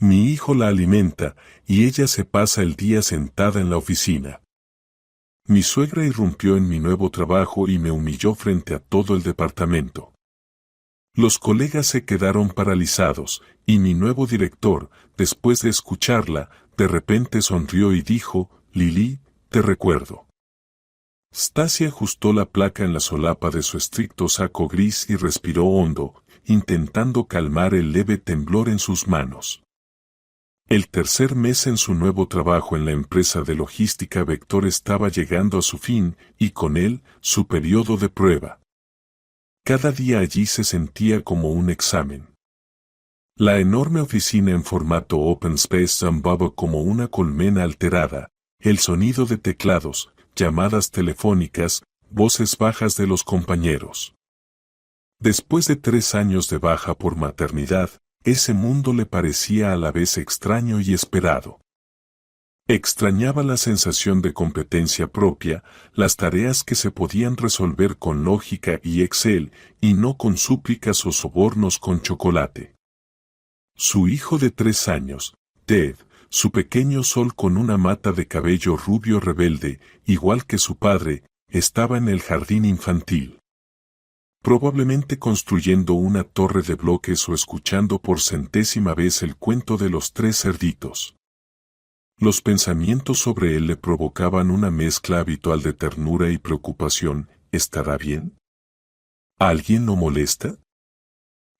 Mi hijo la alimenta, y ella se pasa el día sentada en la oficina. Mi suegra irrumpió en mi nuevo trabajo y me humilló frente a todo el departamento. Los colegas se quedaron paralizados, y mi nuevo director, después de escucharla, de repente sonrió y dijo, Lily, te recuerdo. Stacy ajustó la placa en la solapa de su estricto saco gris y respiró hondo, intentando calmar el leve temblor en sus manos. El tercer mes en su nuevo trabajo en la empresa de logística Vector estaba llegando a su fin, y con él, su periodo de prueba. Cada día allí se sentía como un examen. La enorme oficina en formato open space zambaba como una colmena alterada, el sonido de teclados, llamadas telefónicas, voces bajas de los compañeros. Después de 3 años de baja por maternidad, ese mundo le parecía a la vez extraño y esperado. Extrañaba la sensación de competencia propia, las tareas que se podían resolver con lógica y Excel, y no con súplicas o sobornos con chocolate. Su hijo de 3 años, Ted, su pequeño sol con una mata de cabello rubio rebelde, igual que su padre, estaba en el jardín infantil. Probablemente construyendo una torre de bloques o escuchando por 100ª vez el cuento de los 3 cerditos. Los pensamientos sobre él le provocaban una mezcla habitual de ternura y preocupación. ¿Estará bien? ¿Alguien lo molesta?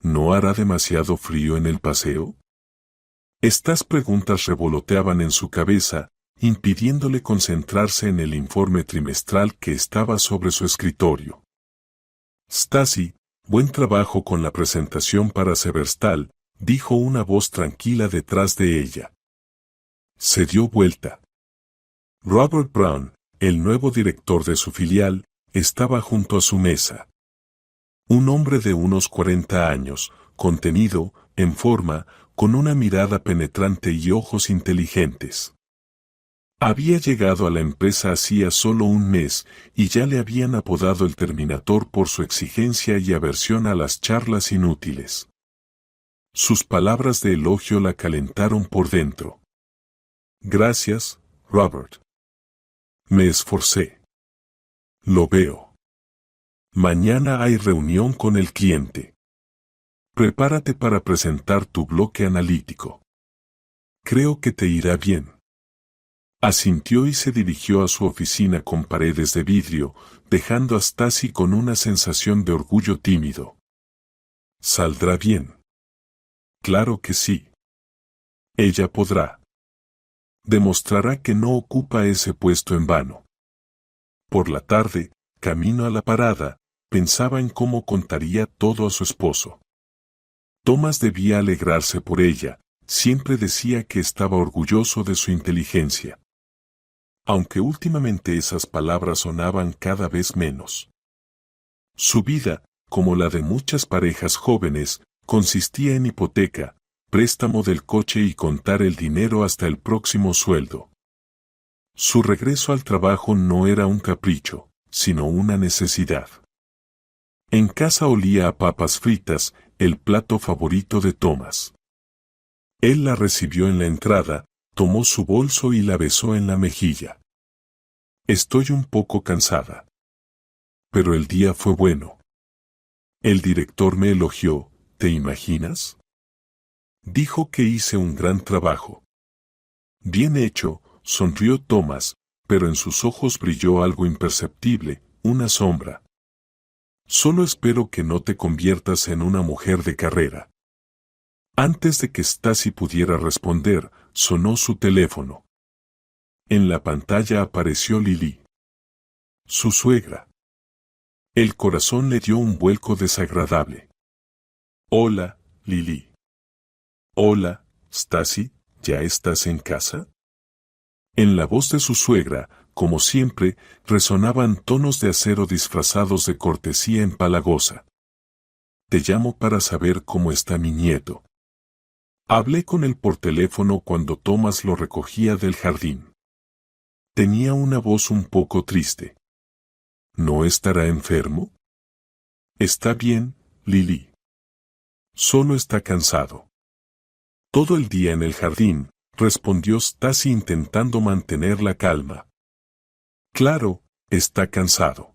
¿No hará demasiado frío en el paseo? Estas preguntas revoloteaban en su cabeza, impidiéndole concentrarse en el informe trimestral que estaba sobre su escritorio. Stacy, buen trabajo con la presentación para Severstal, dijo una voz tranquila detrás de ella. Se dio vuelta. Robert Brown, el nuevo director de su filial, estaba junto a su mesa. Un hombre de unos 40 años, contenido, en forma, con una mirada penetrante y ojos inteligentes. Había llegado a la empresa hacía solo un mes, y ya le habían apodado el Terminator por su exigencia y aversión a las charlas inútiles. Sus palabras de elogio la calentaron por dentro. Gracias, Robert. Me esforcé. Lo veo. Mañana hay reunión con el cliente. Prepárate para presentar tu bloque analítico. Creo que te irá bien. Asintió y se dirigió a su oficina con paredes de vidrio, dejando a Stacy con una sensación de orgullo tímido. ¿Saldrá bien? Claro que sí. Ella podrá. Demostrará que no ocupa ese puesto en vano. Por la tarde, camino a la parada, pensaba en cómo contaría todo a su esposo. Thomas debía alegrarse por ella, siempre decía que estaba orgulloso de su inteligencia. Aunque últimamente esas palabras sonaban cada vez menos. Su vida, como la de muchas parejas jóvenes, consistía en hipoteca, préstamo del coche y contar el dinero hasta el próximo sueldo. Su regreso al trabajo no era un capricho, sino una necesidad. En casa olía a papas fritas, el plato favorito de Thomas. Él la recibió en la entrada, tomó su bolso y la besó en la mejilla. Estoy un poco cansada. Pero el día fue bueno. El director me elogió, ¿te imaginas? Dijo que hice un gran trabajo. Bien hecho, sonrió Thomas, pero en sus ojos brilló algo imperceptible, una sombra. Solo espero que no te conviertas en una mujer de carrera. Antes de que Stacy pudiera responder, sonó su teléfono. En la pantalla apareció Lily. Su suegra. El corazón le dio un vuelco desagradable. Hola, Lily. Hola, Stacy, ¿ya estás en casa? En la voz de su suegra, como siempre, resonaban tonos de acero disfrazados de cortesía empalagosa. Te llamo para saber cómo está mi nieto. Hablé con él por teléfono cuando Thomas lo recogía del jardín. Tenía una voz un poco triste. ¿No estará enfermo? Está bien, Lily. Solo está cansado. Todo el día en el jardín, respondió Stacy intentando mantener la calma. Claro, está cansado.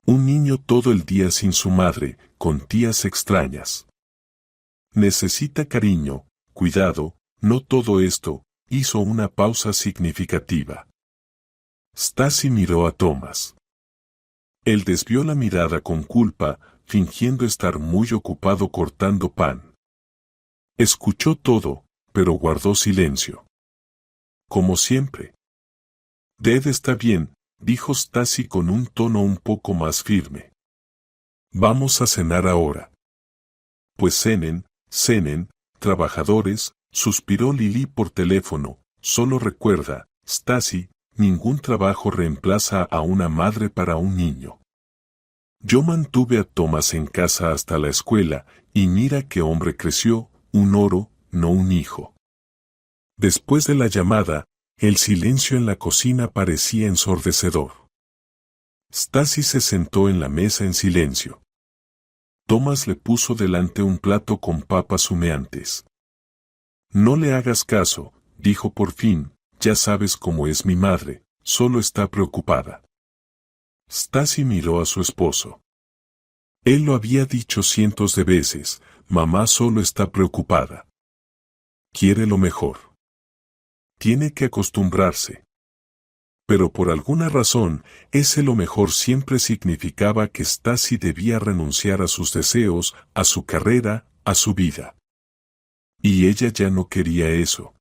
Un niño todo el día sin su madre, con tías extrañas. Necesita cariño, cuidado, no todo esto. Hizo una pausa significativa. Stacy miró a Thomas. Él desvió la mirada con culpa, fingiendo estar muy ocupado cortando pan. Escuchó todo, pero guardó silencio. Como siempre. Dad está bien, dijo Stacy con un tono un poco más firme. Vamos a cenar ahora. Pues cenen, trabajadores, suspiró Lily por teléfono. Solo recuerda, Stacy, ningún trabajo reemplaza a una madre para un niño. Yo mantuve a Thomas en casa hasta la escuela, y mira qué hombre creció, un oro, no un hijo. Después de la llamada, el silencio en la cocina parecía ensordecedor. Stacy se sentó en la mesa en silencio. Thomas le puso delante un plato con papas humeantes. No le hagas caso, dijo por fin, ya sabes cómo es mi madre, solo está preocupada. Stacy miró a su esposo. Él lo había dicho cientos de veces, mamá solo está preocupada. Quiere lo mejor. Tiene que acostumbrarse. Pero por alguna razón, ese lo mejor siempre significaba que Stacy debía renunciar a sus deseos, a su carrera, a su vida. Y ella ya no quería eso.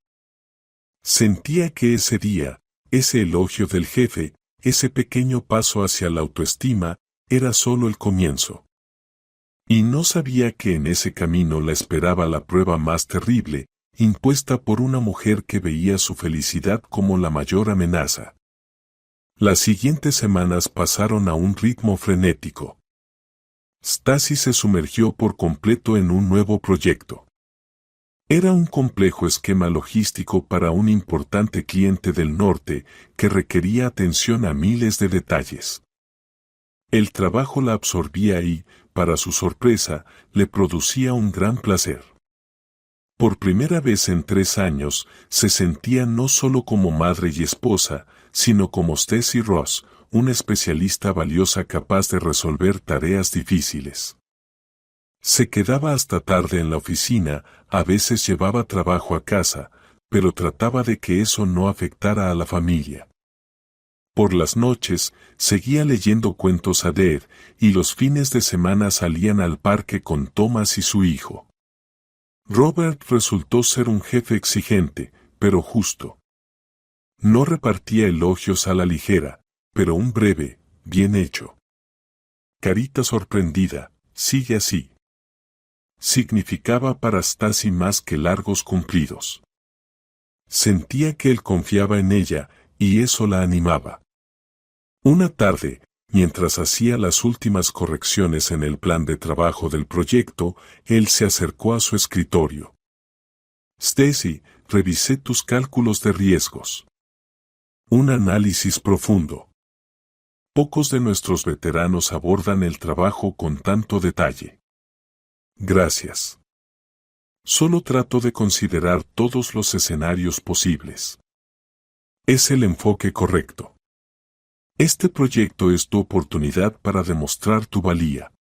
Sentía que ese día, ese elogio del jefe, ese pequeño paso hacia la autoestima, era solo el comienzo. Y no sabía que en ese camino la esperaba la prueba más terrible, impuesta por una mujer que veía su felicidad como la mayor amenaza. Las siguientes semanas pasaron a un ritmo frenético. Stacy se sumergió por completo en un nuevo proyecto. Era un complejo esquema logístico para un importante cliente del norte que requería atención a miles de detalles. El trabajo la absorbía y, para su sorpresa, le producía un gran placer. Por primera vez en 3 años, se sentía no solo como madre y esposa, sino como Stacy Ross, una especialista valiosa capaz de resolver tareas difíciles. Se quedaba hasta tarde en la oficina, a veces llevaba trabajo a casa, pero trataba de que eso no afectara a la familia. Por las noches, seguía leyendo cuentos a Dad, y los fines de semana salían al parque con Thomas y su hijo. Robert resultó ser un jefe exigente, pero justo. No repartía elogios a la ligera, pero un breve, bien hecho. Carita sorprendida, sigue así. Significaba para Stacy más que largos cumplidos. Sentía que él confiaba en ella, y eso la animaba. Una tarde, mientras hacía las últimas correcciones en el plan de trabajo del proyecto, él se acercó a su escritorio. Stacy, revisé tus cálculos de riesgos. Un análisis profundo. Pocos de nuestros veteranos abordan el trabajo con tanto detalle. Gracias. Solo trato de considerar todos los escenarios posibles. Es el enfoque correcto. Este proyecto es tu oportunidad para demostrar tu valía.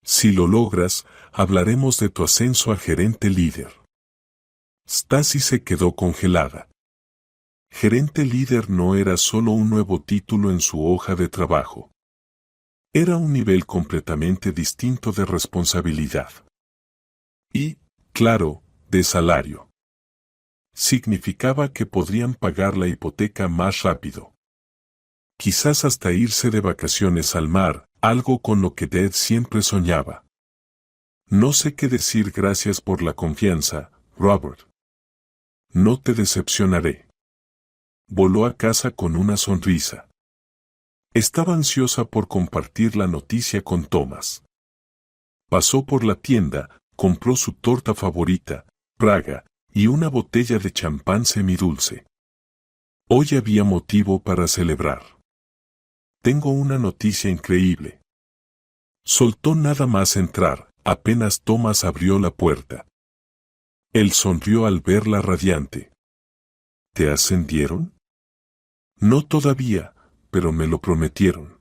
Si lo logras, hablaremos de tu ascenso a gerente líder. Stacy se quedó congelada. Gerente líder no era solo un nuevo título en su hoja de trabajo. Era un nivel completamente distinto de responsabilidad. Y, claro, de salario. Significaba que podrían pagar la hipoteca más rápido. Quizás hasta irse de vacaciones al mar, algo con lo que Dad siempre soñaba. No sé qué decir gracias por la confianza, Robert. No te decepcionaré. Voló a casa con una sonrisa. Estaba ansiosa por compartir la noticia con Thomas. Pasó por la tienda, compró su torta favorita, Praga, y una botella de champán semidulce. Hoy había motivo para celebrar. Tengo una noticia increíble. Soltó nada más entrar, apenas Thomas abrió la puerta. Él sonrió al verla radiante. ¿Te ascendieron? No todavía, pero me lo prometieron.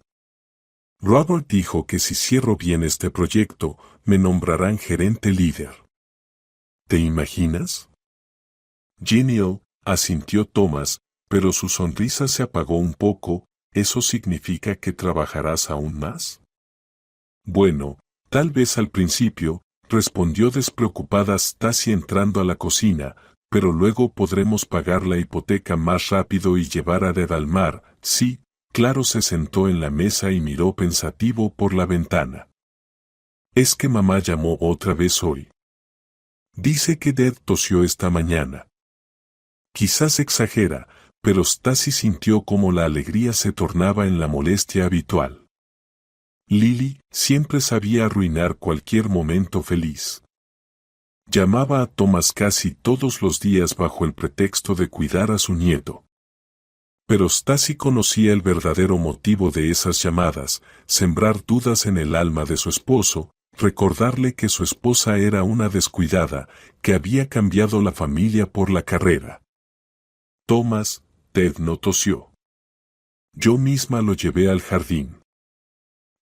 Robert dijo que si cierro bien este proyecto, me nombrarán gerente líder. ¿Te imaginas? Genial, asintió Thomas, pero su sonrisa se apagó un poco. ¿Eso significa que trabajarás aún más? Bueno, tal vez al principio, respondió despreocupada Stacy entrando a la cocina, pero luego podremos pagar la hipoteca más rápido y llevar a Red al mar. Sí, claro. Se sentó en la mesa y miró pensativo por la ventana. Es que mamá llamó otra vez hoy. Dice que Dad tosió esta mañana. Quizás exagera, pero Stacy sintió como la alegría se tornaba en la molestia habitual. Lily siempre sabía arruinar cualquier momento feliz. Llamaba a Thomas casi todos los días bajo el pretexto de cuidar a su nieto. Pero Stacy conocía el verdadero motivo de esas llamadas: sembrar dudas en el alma de su esposo, recordarle que su esposa era una descuidada, que había cambiado la familia por la carrera. Thomas, Ted no tosió. Yo misma lo llevé al jardín.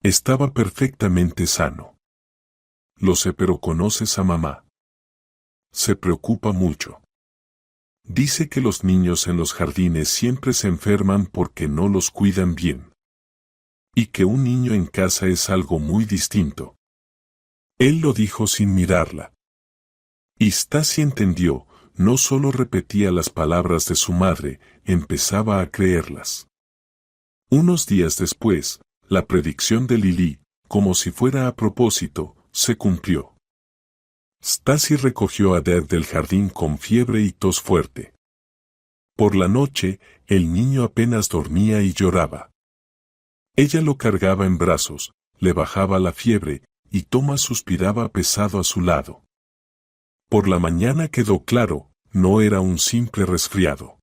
Estaba perfectamente sano. Lo sé, pero ¿conoces a mamá? Se preocupa mucho. Dice que los niños en los jardines siempre se enferman porque no los cuidan bien. Y que un niño en casa es algo muy distinto. Él lo dijo sin mirarla. Y Stacy entendió. No solo repetía las palabras de su madre, empezaba a creerlas. Unos días después, la predicción de Lily, como si fuera a propósito, se cumplió. Stacy recogió a Dad del jardín con fiebre y tos fuerte. Por la noche, el niño apenas dormía y lloraba. Ella lo cargaba en brazos, le bajaba la fiebre, y Thomas suspiraba pesado a su lado. Por la mañana quedó claro, no era un simple resfriado.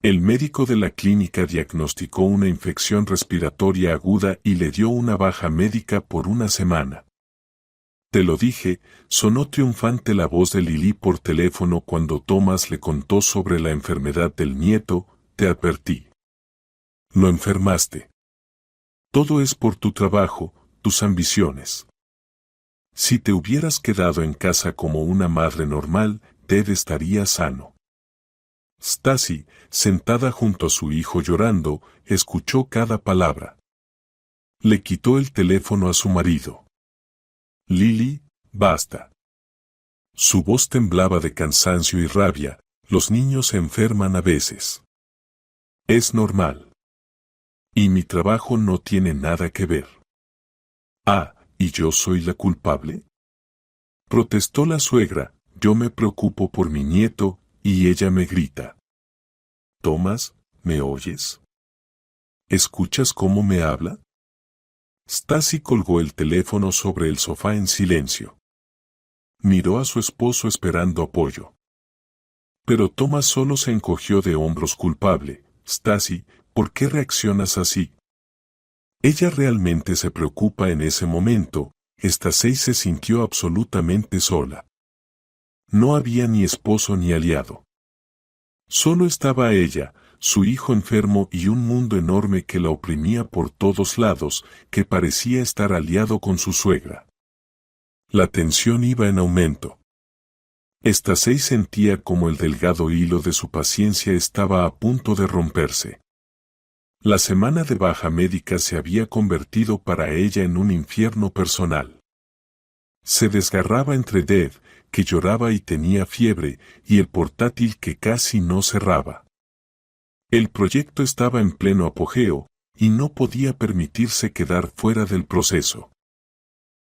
El médico de la clínica diagnosticó una infección respiratoria aguda y le dio una baja médica por una semana. Te lo dije, sonó triunfante la voz de Lily por teléfono cuando Thomas le contó sobre la enfermedad del nieto. Te advertí. Lo enfermaste. Todo es por tu trabajo, tus ambiciones. Si te hubieras quedado en casa como una madre normal, Ted estaría sano. Stacy, sentada junto a su hijo llorando, escuchó cada palabra. Le quitó el teléfono a su marido. Lily, basta. Su voz temblaba de cansancio y rabia. Los niños se enferman a veces. Es normal. Y mi trabajo no tiene nada que ver. Ah, ¿y yo soy la culpable? Protestó la suegra. Yo me preocupo por mi nieto, y ella me grita. Thomas, ¿me oyes? ¿Escuchas cómo me habla? Stacy colgó el teléfono sobre el sofá en silencio. Miró a su esposo esperando apoyo. Pero Thomas solo se encogió de hombros culpable. Stacy, ¿por qué reaccionas así? Ella realmente se preocupa en ese momento. Stacy se sintió absolutamente sola. No había ni esposo ni aliado. Solo estaba ella, su hijo enfermo y un mundo enorme que la oprimía por todos lados, que parecía estar aliado con su suegra. La tensión iba en aumento. Stacy sentía como el delgado hilo de su paciencia estaba a punto de romperse. La semana de baja médica se había convertido para ella en un infierno personal. Se desgarraba entre Dad, que lloraba y tenía fiebre, y el portátil que casi no cerraba. El proyecto estaba en pleno apogeo, y no podía permitirse quedar fuera del proceso.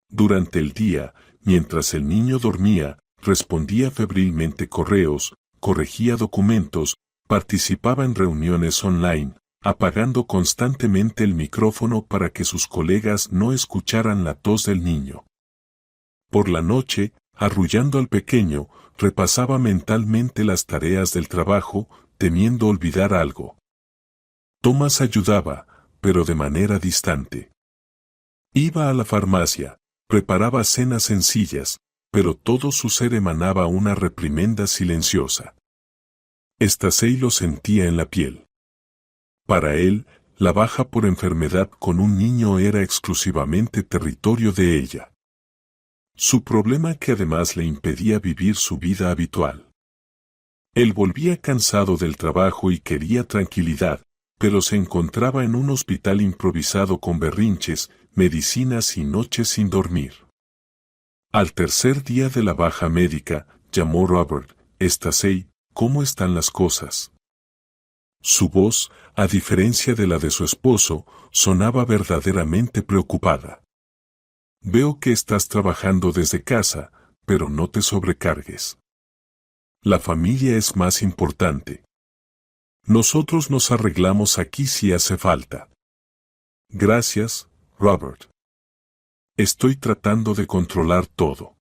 Durante el día, mientras el niño dormía, respondía febrilmente correos, corregía documentos, participaba en reuniones online, apagando constantemente el micrófono para que sus colegas no escucharan la tos del niño. Por la noche, arrullando al pequeño, repasaba mentalmente las tareas del trabajo, temiendo olvidar algo. Thomas ayudaba, pero de manera distante. Iba a la farmacia, preparaba cenas sencillas, pero todo su ser emanaba una reprimenda silenciosa. Stacey lo sentía en la piel. Para él, la baja por enfermedad con un niño era exclusivamente territorio de ella. Su problema que además le impedía vivir su vida habitual. Él volvía cansado del trabajo y quería tranquilidad, pero se encontraba en un hospital improvisado con berrinches, medicinas y noches sin dormir. Al tercer día de la baja médica, llamó Robert. Stacey, ¿cómo están las cosas? Su voz, a diferencia de la de su esposo, sonaba verdaderamente preocupada. Veo que estás trabajando desde casa, pero no te sobrecargues. La familia es más importante. Nosotros nos arreglamos aquí si hace falta. Gracias, Robert. Estoy tratando de controlar todo.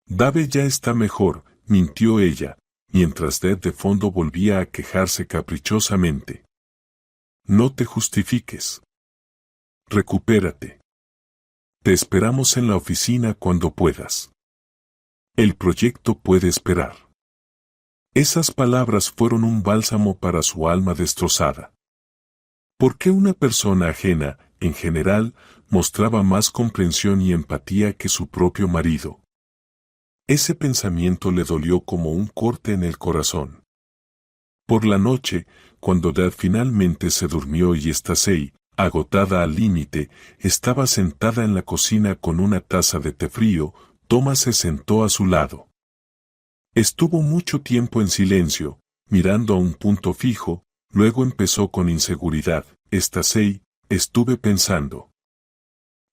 Dave ya está mejor, mintió ella, mientras Deb de fondo volvía a quejarse caprichosamente. No te justifiques. Recupérate. Te esperamos en la oficina cuando puedas. El proyecto puede esperar. Esas palabras fueron un bálsamo para su alma destrozada. ¿Por qué una persona ajena, en general, mostraba más comprensión y empatía que su propio marido? Ese pensamiento le dolió como un corte en el corazón. Por la noche, cuando Dad finalmente se durmió y Stacey, agotada al límite, estaba sentada en la cocina con una taza de té frío, Thomas se sentó a su lado. Estuvo mucho tiempo en silencio, mirando a un punto fijo, luego empezó con inseguridad. Stacey, estuve pensando.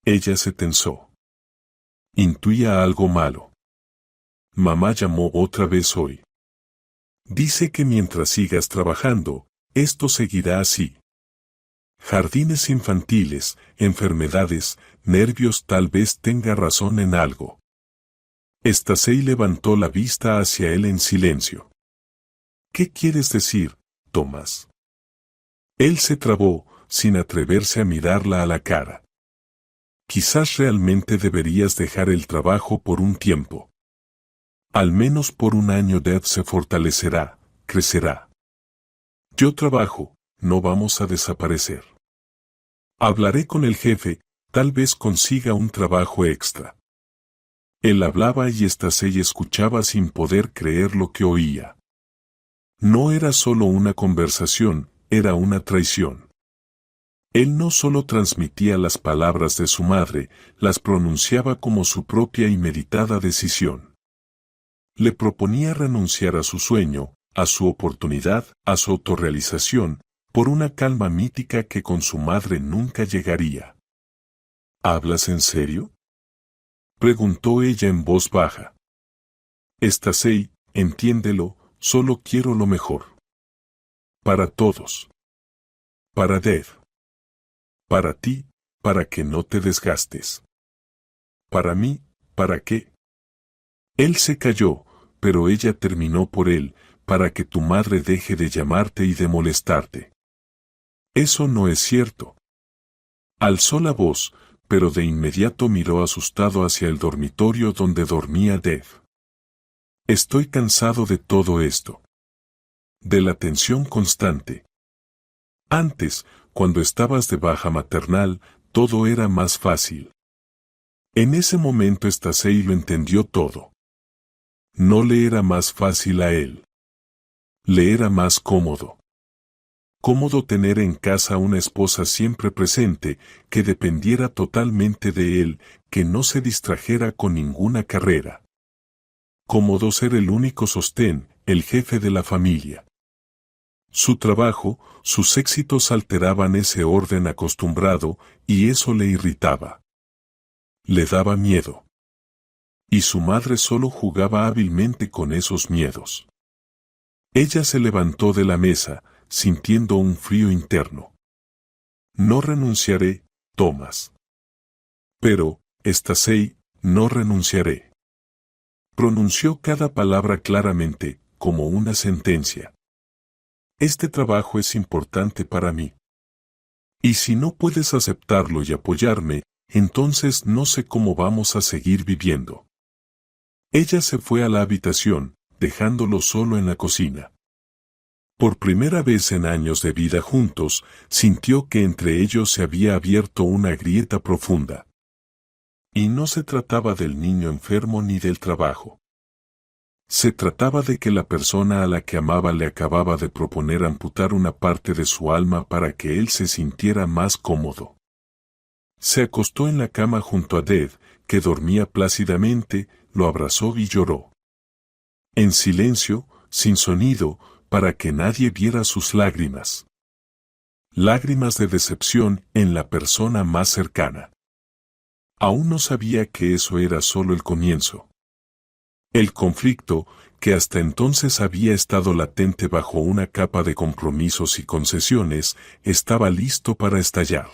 Ella se tensó. Intuía algo malo. Mamá llamó otra vez hoy. Dice que mientras sigas trabajando, esto seguirá así. Jardines infantiles, enfermedades, nervios, tal vez tenga razón en algo. Stacey levantó la vista hacia él en silencio. ¿Qué quieres decir, Thomas? Él se trabó, sin atreverse a mirarla a la cara. Quizás realmente deberías dejar el trabajo por un tiempo. Al menos por un año Deb se fortalecerá, crecerá. Yo trabajo, no vamos a desaparecer. Hablaré con el jefe, tal vez consiga un trabajo extra. Él hablaba y Stacey escuchaba sin poder creer lo que oía. No era solo una conversación, era una traición. Él no solo transmitía las palabras de su madre, las pronunciaba como su propia y meditada decisión. Le proponía renunciar a su sueño, a su oportunidad, a su autorrealización, por una calma mítica que con su madre nunca llegaría. ¿Hablas en serio?, preguntó ella en voz baja. Stacey, entiéndelo, solo quiero lo mejor. Para todos. Para Deb. Para ti, para que no te desgastes. Para mí, ¿para qué? Él se calló, pero ella terminó por él, para que tu madre deje de llamarte y de molestarte. Eso no es cierto. Alzó la voz, pero de inmediato miró asustado hacia el dormitorio donde dormía Deb. Estoy cansado de todo esto. De la tensión constante. Antes, cuando estabas de baja maternal, todo era más fácil. En ese momento Stacey lo entendió todo. No le era más fácil a él. Le era más cómodo. Cómodo tener en casa una esposa siempre presente, que dependiera totalmente de él, que no se distrajera con ninguna carrera. Cómodo ser el único sostén, el jefe de la familia. Su trabajo, sus éxitos alteraban ese orden acostumbrado, y eso le irritaba. Le daba miedo. Y su madre solo jugaba hábilmente con esos miedos. Ella se levantó de la mesa, sintiendo un frío interno. No renunciaré, Thomas. Pero, Stacey, no renunciaré. Pronunció cada palabra claramente, como una sentencia. Este trabajo es importante para mí. Y si no puedes aceptarlo y apoyarme, entonces no sé cómo vamos a seguir viviendo. Ella se fue a la habitación, dejándolo solo en la cocina. Por primera vez en años de vida juntos, sintió que entre ellos se había abierto una grieta profunda. Y no se trataba del niño enfermo ni del trabajo. Se trataba de que la persona a la que amaba le acababa de proponer amputar una parte de su alma para que él se sintiera más cómodo. Se acostó en la cama junto a Dev, que dormía plácidamente, lo abrazó y lloró. En silencio, sin sonido, para que nadie viera sus lágrimas. Lágrimas de decepción en la persona más cercana. Aún no sabía que eso era solo el comienzo. El conflicto, que hasta entonces había estado latente bajo una capa de compromisos y concesiones, estaba listo para estallar.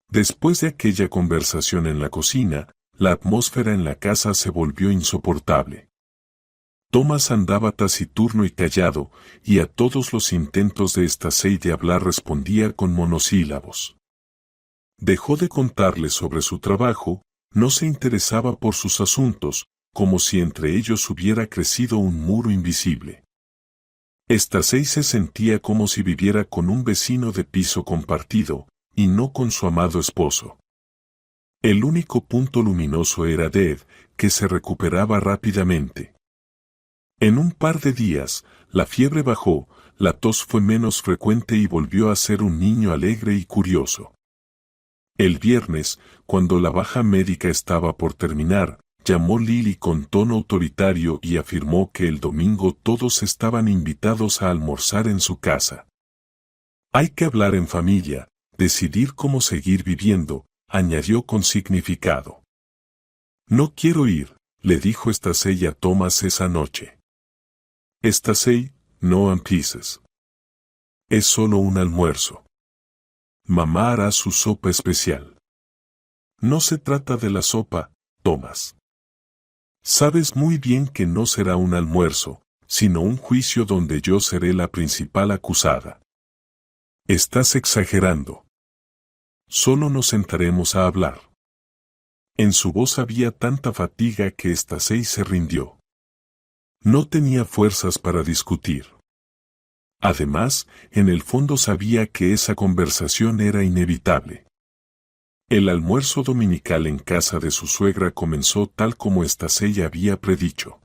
Después de aquella conversación en la cocina, la atmósfera en la casa se volvió insoportable. Thomas andaba taciturno y callado, y a todos los intentos de Stacey de hablar respondía con monosílabos. Dejó de contarle sobre su trabajo, no se interesaba por sus asuntos, como si entre ellos hubiera crecido un muro invisible. Stacey se sentía como si viviera con un vecino de piso compartido, y no con su amado esposo. El único punto luminoso era Dev, que se recuperaba rápidamente. En un par de días, la fiebre bajó, la tos fue menos frecuente y volvió a ser un niño alegre y curioso. El viernes, cuando la baja médica estaba por terminar, llamó Lily con tono autoritario y afirmó que el domingo todos estaban invitados a almorzar en su casa. Hay que hablar en familia, decidir cómo seguir viviendo, añadió con significado. No quiero ir, le dijo Stacey a Thomas esa noche. Stacey, no empieces. Es solo un almuerzo. Mamá hará su sopa especial. No se trata de la sopa, Thomas. Sabes muy bien que no será un almuerzo, sino un juicio donde yo seré la principal acusada. Estás exagerando. Solo nos sentaremos a hablar. En su voz había tanta fatiga que Stacey se rindió. No tenía fuerzas para discutir. Además, en el fondo sabía que esa conversación era inevitable. El almuerzo dominical en casa de su suegra comenzó tal como Stacey había predicho.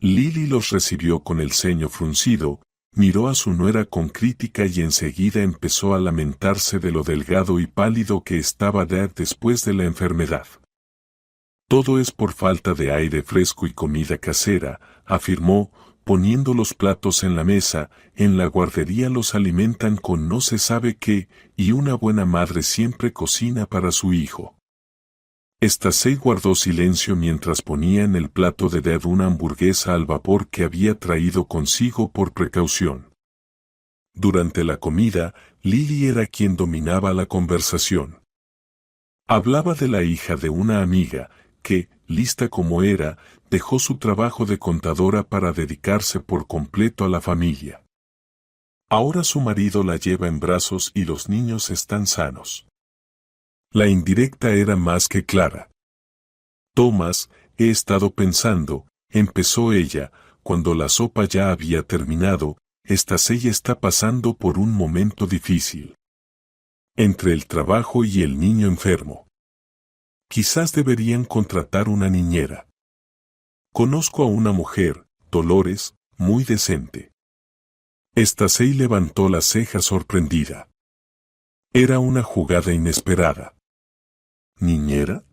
Lily los recibió con el ceño fruncido, miró a su nuera con crítica y enseguida empezó a lamentarse de lo delgado y pálido que estaba Dad después de la enfermedad. Todo es por falta de aire fresco y comida casera, afirmó, poniendo los platos en la mesa. En la guardería los alimentan con no se sabe qué, y una buena madre siempre cocina para su hijo. Stacey guardó silencio mientras ponía en el plato de Dad una hamburguesa al vapor que había traído consigo por precaución. Durante la comida, Lily era quien dominaba la conversación. Hablaba de la hija de una amiga, que, lista como era, dejó su trabajo de contadora para dedicarse por completo a la familia. Ahora su marido la lleva en brazos y los niños están sanos. La indirecta era más que clara. Thomas, he estado pensando, empezó ella, cuando la sopa ya había terminado, Stacey está pasando por un momento difícil. Entre el trabajo y el niño enfermo. Quizás deberían contratar una niñera. Conozco a una mujer, Dolores, muy decente. Stacey levantó la ceja sorprendida. Era una jugada inesperada. ¿Niñera?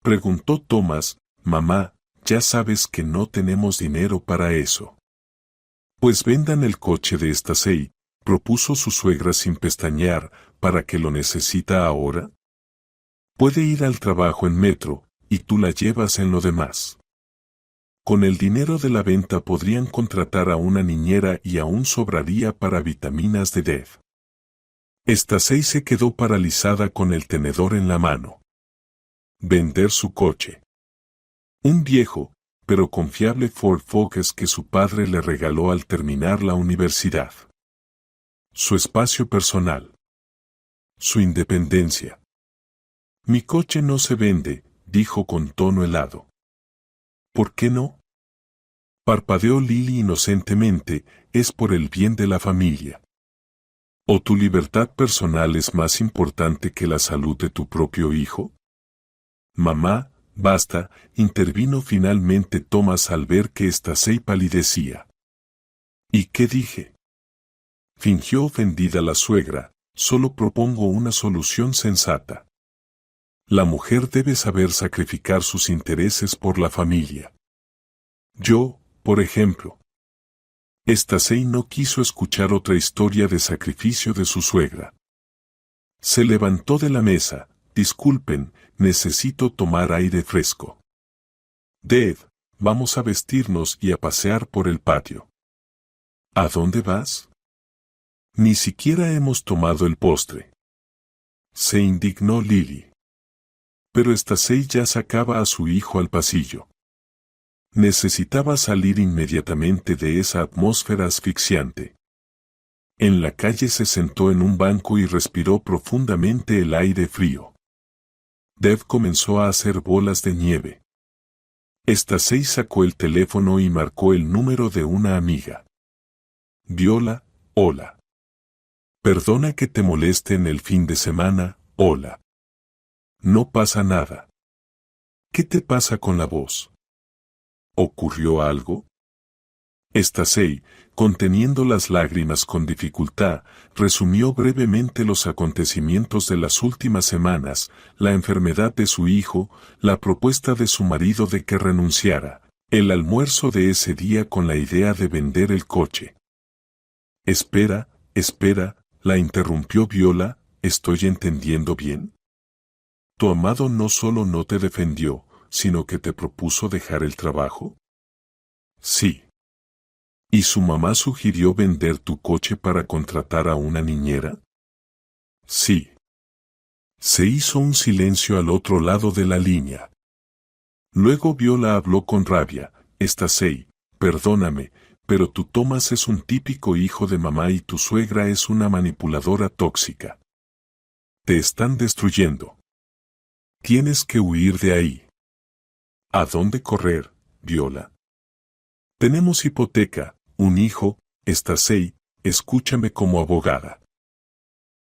Preguntó Thomas. Mamá, ya sabes que no tenemos dinero para eso. Pues vendan el coche de Stacey, propuso su suegra sin pestañear. ¿Para qué lo necesita ahora? Puede ir al trabajo en metro, y tú la llevas en lo demás. Con el dinero de la venta podrían contratar a una niñera y aún sobraría para vitaminas de Dev. Stacey se quedó paralizada con el tenedor en la mano. Vender su coche. Un viejo, pero confiable Ford Focus que su padre le regaló al terminar la universidad. Su espacio personal. Su independencia. Mi coche no se vende, dijo con tono helado. ¿Por qué no? Parpadeó Lily inocentemente, es por el bien de la familia. ¿O tu libertad personal es más importante que la salud de tu propio hijo? Mamá, basta, intervino finalmente Thomas al ver que Stacey palidecía. ¿Y qué dije? Fingió ofendida la suegra, solo propongo una solución sensata. La mujer debe saber sacrificar sus intereses por la familia. Yo, por ejemplo. Stacey no quiso escuchar otra historia de sacrificio de su suegra. Se levantó de la mesa. Disculpen, necesito tomar aire fresco. Dave, vamos a vestirnos y a pasear por el patio. ¿A dónde vas? Ni siquiera hemos tomado el postre. Se indignó Lily. Pero Stacey ya sacaba a su hijo al pasillo. Necesitaba salir inmediatamente de esa atmósfera asfixiante. En la calle se sentó en un banco y respiró profundamente el aire frío. Dev comenzó a hacer bolas de nieve. Stacey sacó el teléfono y marcó el número de una amiga. Viola, hola. Perdona que te moleste en el fin de semana, hola. No pasa nada. ¿Qué te pasa con la voz? ¿Ocurrió algo? Stacey, conteniendo las lágrimas con dificultad, resumió brevemente los acontecimientos de las últimas semanas, la enfermedad de su hijo, la propuesta de su marido de que renunciara, el almuerzo de ese día con la idea de vender el coche. Espera, la interrumpió Viola, ¿estoy entendiendo bien? ¿Tu amado no solo no te defendió, sino que te propuso dejar el trabajo? Sí. ¿Y su mamá sugirió vender tu coche para contratar a una niñera? Sí. Se hizo un silencio al otro lado de la línea. Luego Viola habló con rabia. Stacey, perdóname, pero tu Thomas es un típico hijo de mamá y tu suegra es una manipuladora tóxica. Te están destruyendo. Tienes que huir de ahí. ¿A dónde correr, Viola? Tenemos hipoteca, un hijo, Stacey, escúchame como abogada.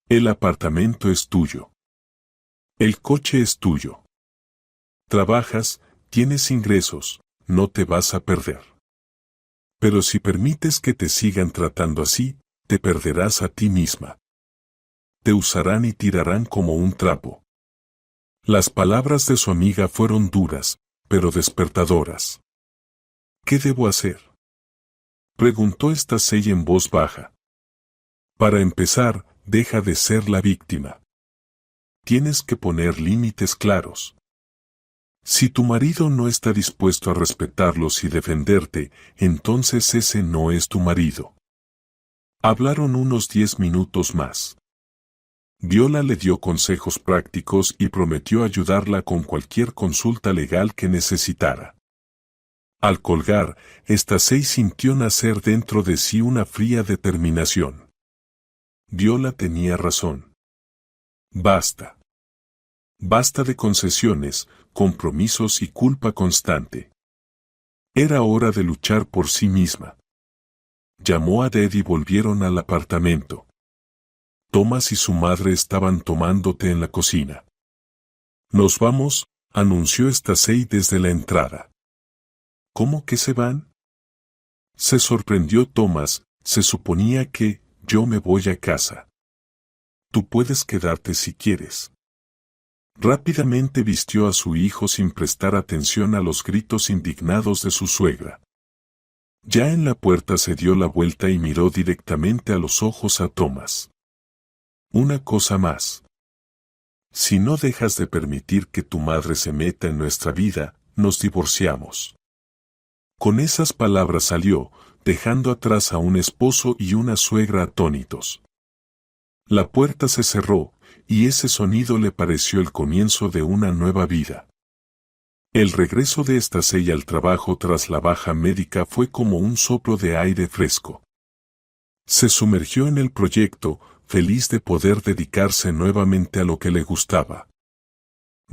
El apartamento es tuyo. El coche es tuyo. Trabajas, tienes ingresos, no te vas a perder. Pero si permites que te sigan tratando así, te perderás a ti misma. Te usarán y tirarán como un trapo. Las palabras de su amiga fueron duras, pero despertadoras. ¿Qué debo hacer?, preguntó Stacey en voz baja. Para empezar, deja de ser la víctima. Tienes que poner límites claros. Si tu marido no está dispuesto a respetarlos y defenderte, entonces ese no es tu marido. Hablaron unos 10 minutos más. Viola le dio consejos prácticos y prometió ayudarla con cualquier consulta legal que necesitara. Al colgar, Stacey sintió nacer dentro de sí una fría determinación. Viola tenía razón. Basta. Basta de concesiones, compromisos y culpa constante. Era hora de luchar por sí misma. Llamó a Ded y volvieron al apartamento. Thomas y su madre estaban tomando té en la cocina. Nos vamos, anunció Stacey desde la entrada. ¿Cómo que se van? Se sorprendió Thomas, se suponía que, yo me voy a casa. Tú puedes quedarte si quieres. Rápidamente vistió a su hijo sin prestar atención a los gritos indignados de su suegra. Ya en la puerta se dio la vuelta y miró directamente a los ojos a Thomas. Una cosa más. Si no dejas de permitir que tu madre se meta en nuestra vida, nos divorciamos. Con esas palabras salió, dejando atrás a un esposo y una suegra atónitos. La puerta se cerró, y ese sonido le pareció el comienzo de una nueva vida. El regreso de Stacey al trabajo tras la baja médica fue como un soplo de aire fresco. Se sumergió en el proyecto, feliz de poder dedicarse nuevamente a lo que le gustaba.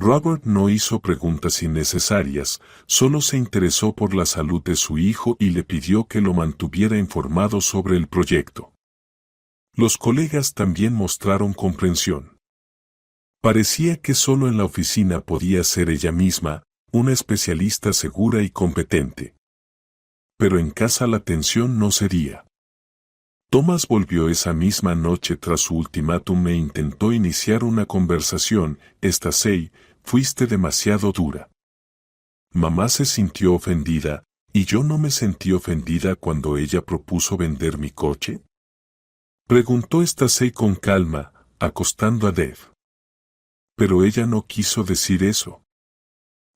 Robert no hizo preguntas innecesarias, solo se interesó por la salud de su hijo y le pidió que lo mantuviera informado sobre el proyecto. Los colegas también mostraron comprensión. Parecía que solo en la oficina podía ser ella misma, una especialista segura y competente. Pero en casa la tensión no cedía. Thomas volvió esa misma noche tras su ultimátum e intentó iniciar una conversación. Stacey, fuiste demasiado dura. Mamá se sintió ofendida, ¿y yo no me sentí ofendida cuando ella propuso vender mi coche? Preguntó Stacey con calma, acostando a Dev. Pero ella no quiso decir eso.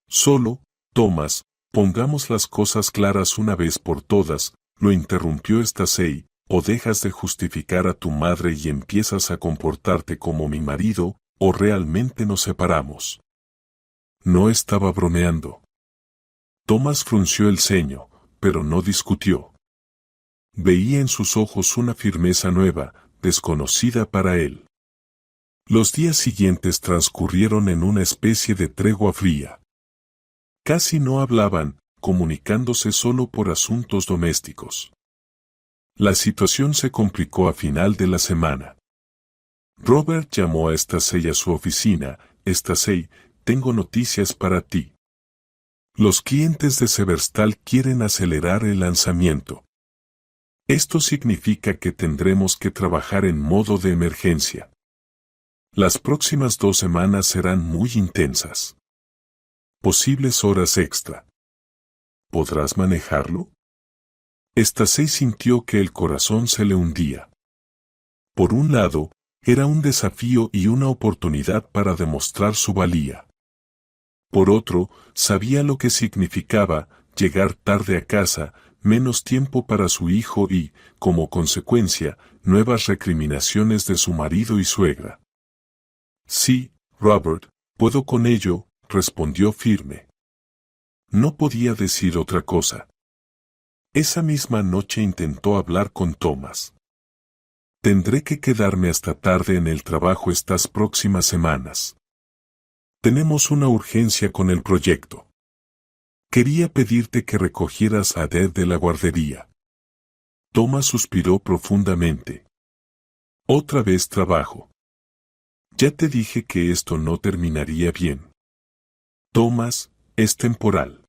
Solo, Thomas, pongamos las cosas claras una vez por todas, lo interrumpió Stacey, o dejas de justificar a tu madre y empiezas a comportarte como mi marido, o realmente nos separamos. No estaba bromeando. Thomas frunció el ceño, pero no discutió. Veía en sus ojos una firmeza nueva, desconocida para él. Los días siguientes transcurrieron en una especie de tregua fría. Casi no hablaban, comunicándose solo por asuntos domésticos. La situación se complicó a final de la semana. Robert llamó a Stacey a su oficina. Stacey, tengo noticias para ti. Los clientes de Severstal quieren acelerar el lanzamiento. Esto significa que tendremos que trabajar en modo de emergencia. Las próximas 2 semanas serán muy intensas. Posibles horas extra. ¿Podrás manejarlo? Stacey sintió que el corazón se le hundía. Por un lado, era un desafío y una oportunidad para demostrar su valía. Por otro, sabía lo que significaba llegar tarde a casa, menos tiempo para su hijo y, como consecuencia, nuevas recriminaciones de su marido y suegra. Sí, Robert, puedo con ello, respondió firme. No podía decir otra cosa. Esa misma noche intentó hablar con Thomas. Tendré que quedarme hasta tarde en el trabajo estas próximas semanas. Tenemos una urgencia con el proyecto. Quería pedirte que recogieras a Dev de la guardería. Thomas suspiró profundamente. Otra vez trabajo. Ya te dije que esto no terminaría bien. Thomas, es temporal.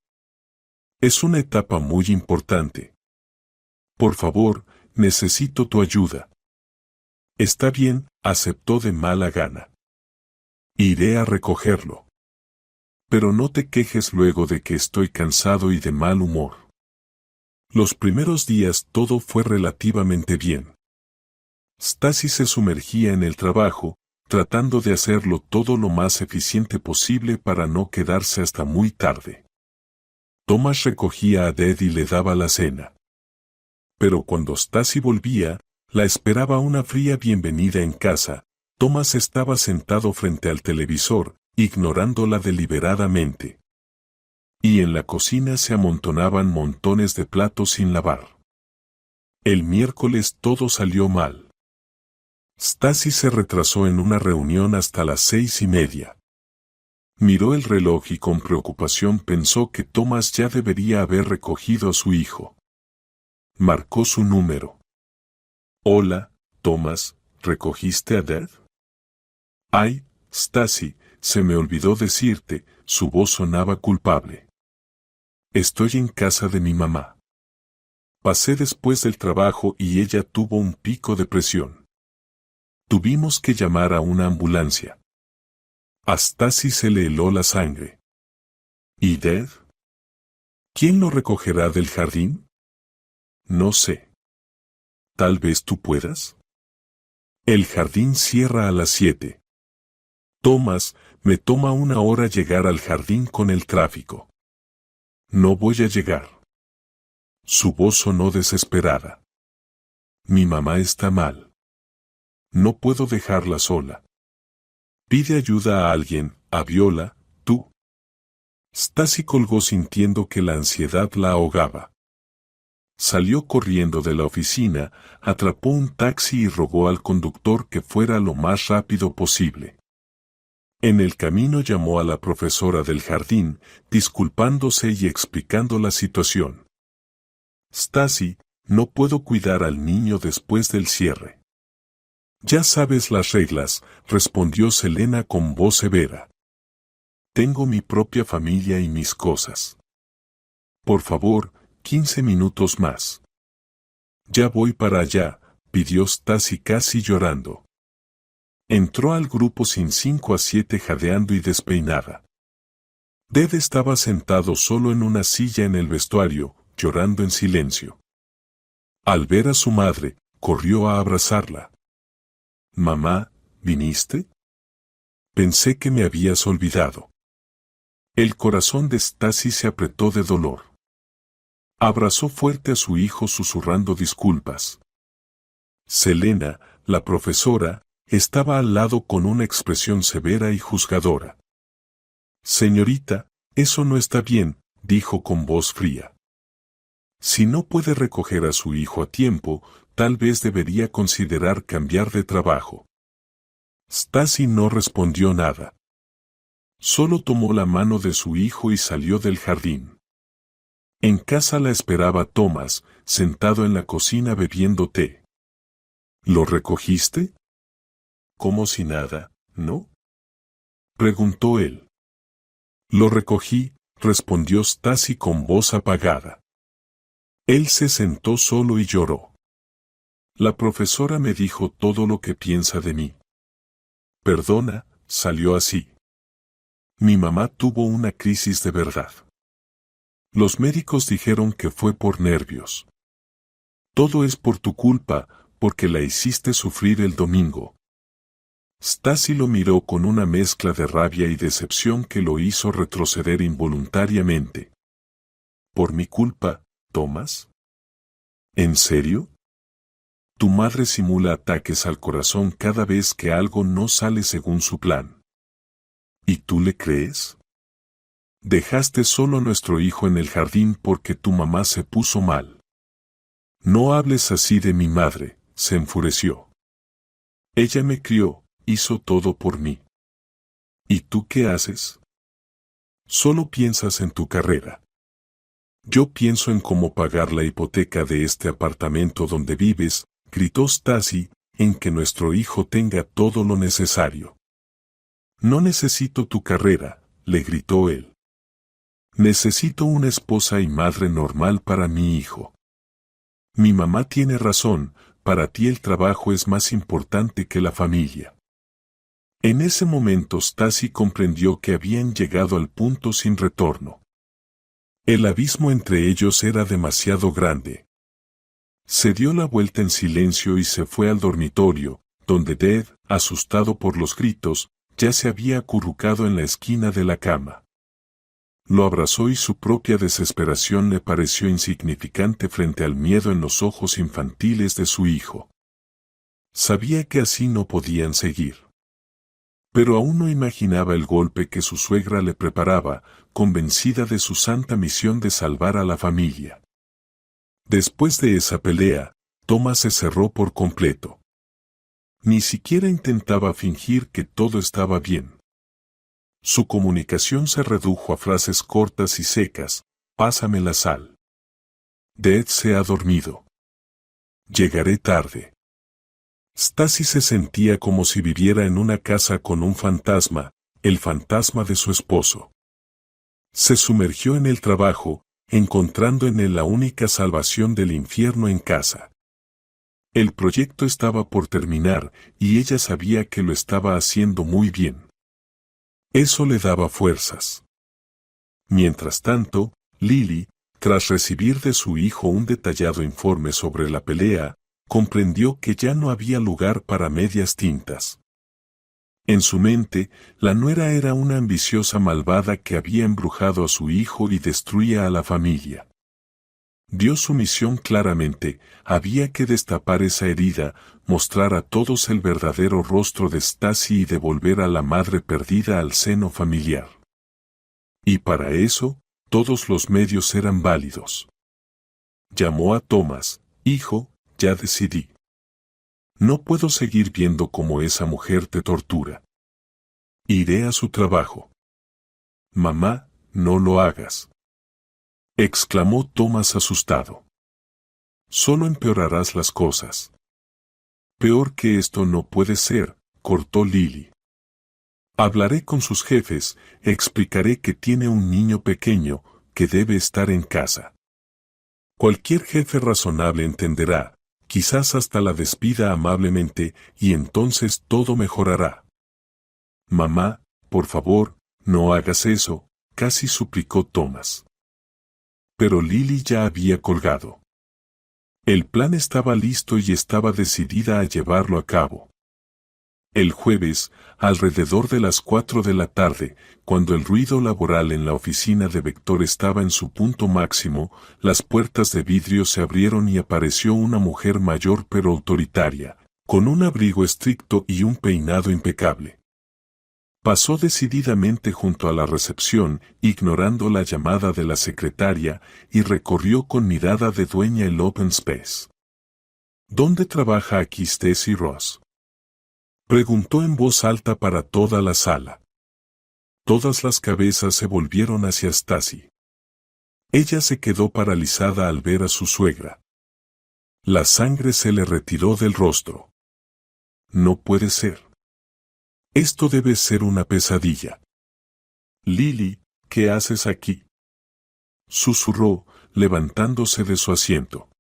Es una etapa muy importante. Por favor, necesito tu ayuda. Está bien, aceptó de mala gana. Iré a recogerlo. Pero no te quejes luego de que estoy cansado y de mal humor. Los primeros días todo fue relativamente bien. Stacey se sumergía en el trabajo, tratando de hacerlo todo lo más eficiente posible para no quedarse hasta muy tarde. Thomas recogía a Dev y le daba la cena. Pero cuando Stacey volvía, la esperaba una fría bienvenida en casa. Thomas estaba sentado frente al televisor, ignorándola deliberadamente. Y en la cocina se amontonaban montones de platos sin lavar. El miércoles todo salió mal. Stacey se retrasó en una reunión hasta las 6:30. Miró el reloj y con preocupación pensó que Thomas ya debería haber recogido a su hijo. Marcó su número. Hola, Thomas, ¿recogiste a Dev? Ay, Stacey, se me olvidó decirte, su voz sonaba culpable. Estoy en casa de mi mamá. Pasé después del trabajo y ella tuvo un pico de presión. Tuvimos que llamar a una ambulancia. A Stacey se le heló la sangre. ¿Y Dev? ¿Quién lo recogerá del jardín? No sé. ¿Tal vez tú puedas? El jardín cierra a las 7. Thomas, me toma 1 hora llegar al jardín con el tráfico. No voy a llegar. Su voz sonó desesperada. Mi mamá está mal. No puedo dejarla sola. Pide ayuda a alguien, a Viola, tú. Stacey colgó sintiendo que la ansiedad la ahogaba. Salió corriendo de la oficina, atrapó un taxi y rogó al conductor que fuera lo más rápido posible. En el camino llamó a la profesora del jardín, disculpándose y explicando la situación. Stacy, no puedo cuidar al niño después del cierre. Ya sabes las reglas, respondió Selena con voz severa. Tengo mi propia familia y mis cosas. Por favor, 15 minutos más. Ya voy para allá, pidió Stacy casi llorando. Entró al grupo sin 5 a 7 jadeando y despeinada. Ded estaba sentado solo en una silla en el vestuario, llorando en silencio. Al ver a su madre, corrió a abrazarla. «Mamá, ¿viniste? Pensé que me habías olvidado». El corazón de Stacy se apretó de dolor. Abrazó fuerte a su hijo susurrando disculpas. Selena, la profesora, estaba al lado con una expresión severa y juzgadora. «Señorita, eso no está bien», dijo con voz fría. «Si no puede recoger a su hijo a tiempo, tal vez debería considerar cambiar de trabajo». Stacy no respondió nada. Solo tomó la mano de su hijo y salió del jardín. En casa la esperaba Thomas, sentado en la cocina bebiendo té. «¿Lo recogiste?» «Como si nada, ¿no?», preguntó él. «Lo recogí», respondió Stacy con voz apagada. Él se sentó solo y lloró. «La profesora me dijo todo lo que piensa de mí. Perdona, salió así. Mi mamá tuvo una crisis de verdad. Los médicos dijeron que fue por nervios. Todo es por tu culpa, porque la hiciste sufrir el domingo». Stacy lo miró con una mezcla de rabia y decepción que lo hizo retroceder involuntariamente. «¿Por mi culpa, Thomas? ¿En serio? Tu madre simula ataques al corazón cada vez que algo no sale según su plan. ¿Y tú le crees? Dejaste solo a nuestro hijo en el jardín porque tu mamá se puso mal. No hables así de mi madre», se enfureció. «Ella me crió, hizo todo por mí. ¿Y tú qué haces? Solo piensas en tu carrera. Yo pienso en cómo pagar la hipoteca de este apartamento donde vives», gritó Stacy, «en que nuestro hijo tenga todo lo necesario». «No necesito tu carrera», le gritó él. «Necesito una esposa y madre normal para mi hijo. Mi mamá tiene razón, para ti el trabajo es más importante que la familia». En ese momento Stacy comprendió que habían llegado al punto sin retorno. El abismo entre ellos era demasiado grande. Se dio la vuelta en silencio y se fue al dormitorio, donde Ded, asustado por los gritos, ya se había acurrucado en la esquina de la cama. Lo abrazó y su propia desesperación le pareció insignificante frente al miedo en los ojos infantiles de su hijo. Sabía que así no podían seguir. Pero aún no imaginaba el golpe que su suegra le preparaba, convencida de su santa misión de salvar a la familia. Después de esa pelea, Thomas se cerró por completo. Ni siquiera intentaba fingir que todo estaba bien. Su comunicación se redujo a frases cortas y secas: «Pásame la sal». «Ded se ha dormido». «Llegaré tarde». Stacy se sentía como si viviera en una casa con un fantasma, el fantasma de su esposo. Se sumergió en el trabajo, encontrando en él la única salvación del infierno en casa. El proyecto estaba por terminar y ella sabía que lo estaba haciendo muy bien. Eso le daba fuerzas. Mientras tanto, Lily, tras recibir de su hijo un detallado informe sobre la pelea, comprendió que ya no había lugar para medias tintas. En su mente, la nuera era una ambiciosa malvada que había embrujado a su hijo y destruía a la familia. Dio su misión claramente: había que destapar esa herida, mostrar a todos el verdadero rostro de Stacy y devolver a la madre perdida al seno familiar. Y para eso, todos los medios eran válidos. Llamó a Thomas: «Hijo, ya decidí. No puedo seguir viendo cómo esa mujer te tortura. Iré a su trabajo. Mamá, no lo hagas, exclamó Thomas asustado. Solo empeorarás las cosas. Peor que esto no puede ser, cortó Lily. Hablaré con sus jefes, explicaré que tiene un niño pequeño, que debe estar en casa. Cualquier jefe razonable entenderá, quizás hasta la despida amablemente, y entonces todo mejorará. Mamá, por favor, no hagas eso, casi suplicó Thomas. Pero Lily ya había colgado. El plan estaba listo y estaba decidida a llevarlo a cabo. El jueves, alrededor de las 4 de la tarde, cuando el ruido laboral en la oficina de Vector estaba en su punto máximo, las puertas de vidrio se abrieron y apareció una mujer mayor pero autoritaria, con un abrigo estricto y un peinado impecable. Pasó decididamente junto a la recepción, ignorando la llamada de la secretaria, y recorrió con mirada de dueña el open space. ¿Dónde trabaja aquí Stacy Ross?, preguntó en voz alta para toda la sala. Todas las cabezas se volvieron hacia Stacy. Ella se quedó paralizada al ver a su suegra. La sangre se le retiró del rostro. No puede ser. Esto debe ser una pesadilla. Lily, ¿qué haces aquí?, susurró, levantándose de su asiento.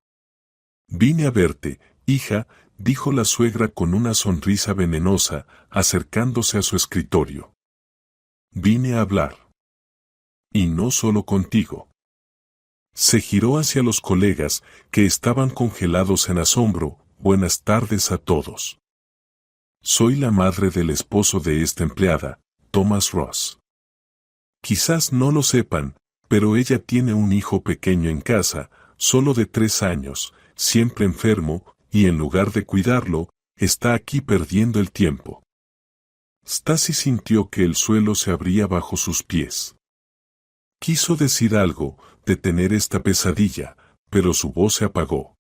Vine a verte, hija, dijo la suegra con una sonrisa venenosa, acercándose a su escritorio. Vine a hablar. Y no solo contigo. Se giró hacia los colegas, que estaban congelados en asombro. Buenas tardes a todos. Soy la madre del esposo de esta empleada, Thomas Ross. Quizás no lo sepan, pero ella tiene un hijo pequeño en casa, solo de 3 años, siempre enfermo, y en lugar de cuidarlo, está aquí perdiendo el tiempo. Stacy sintió que el suelo se abría bajo sus pies. Quiso decir algo, detener esta pesadilla, pero su voz se apagó.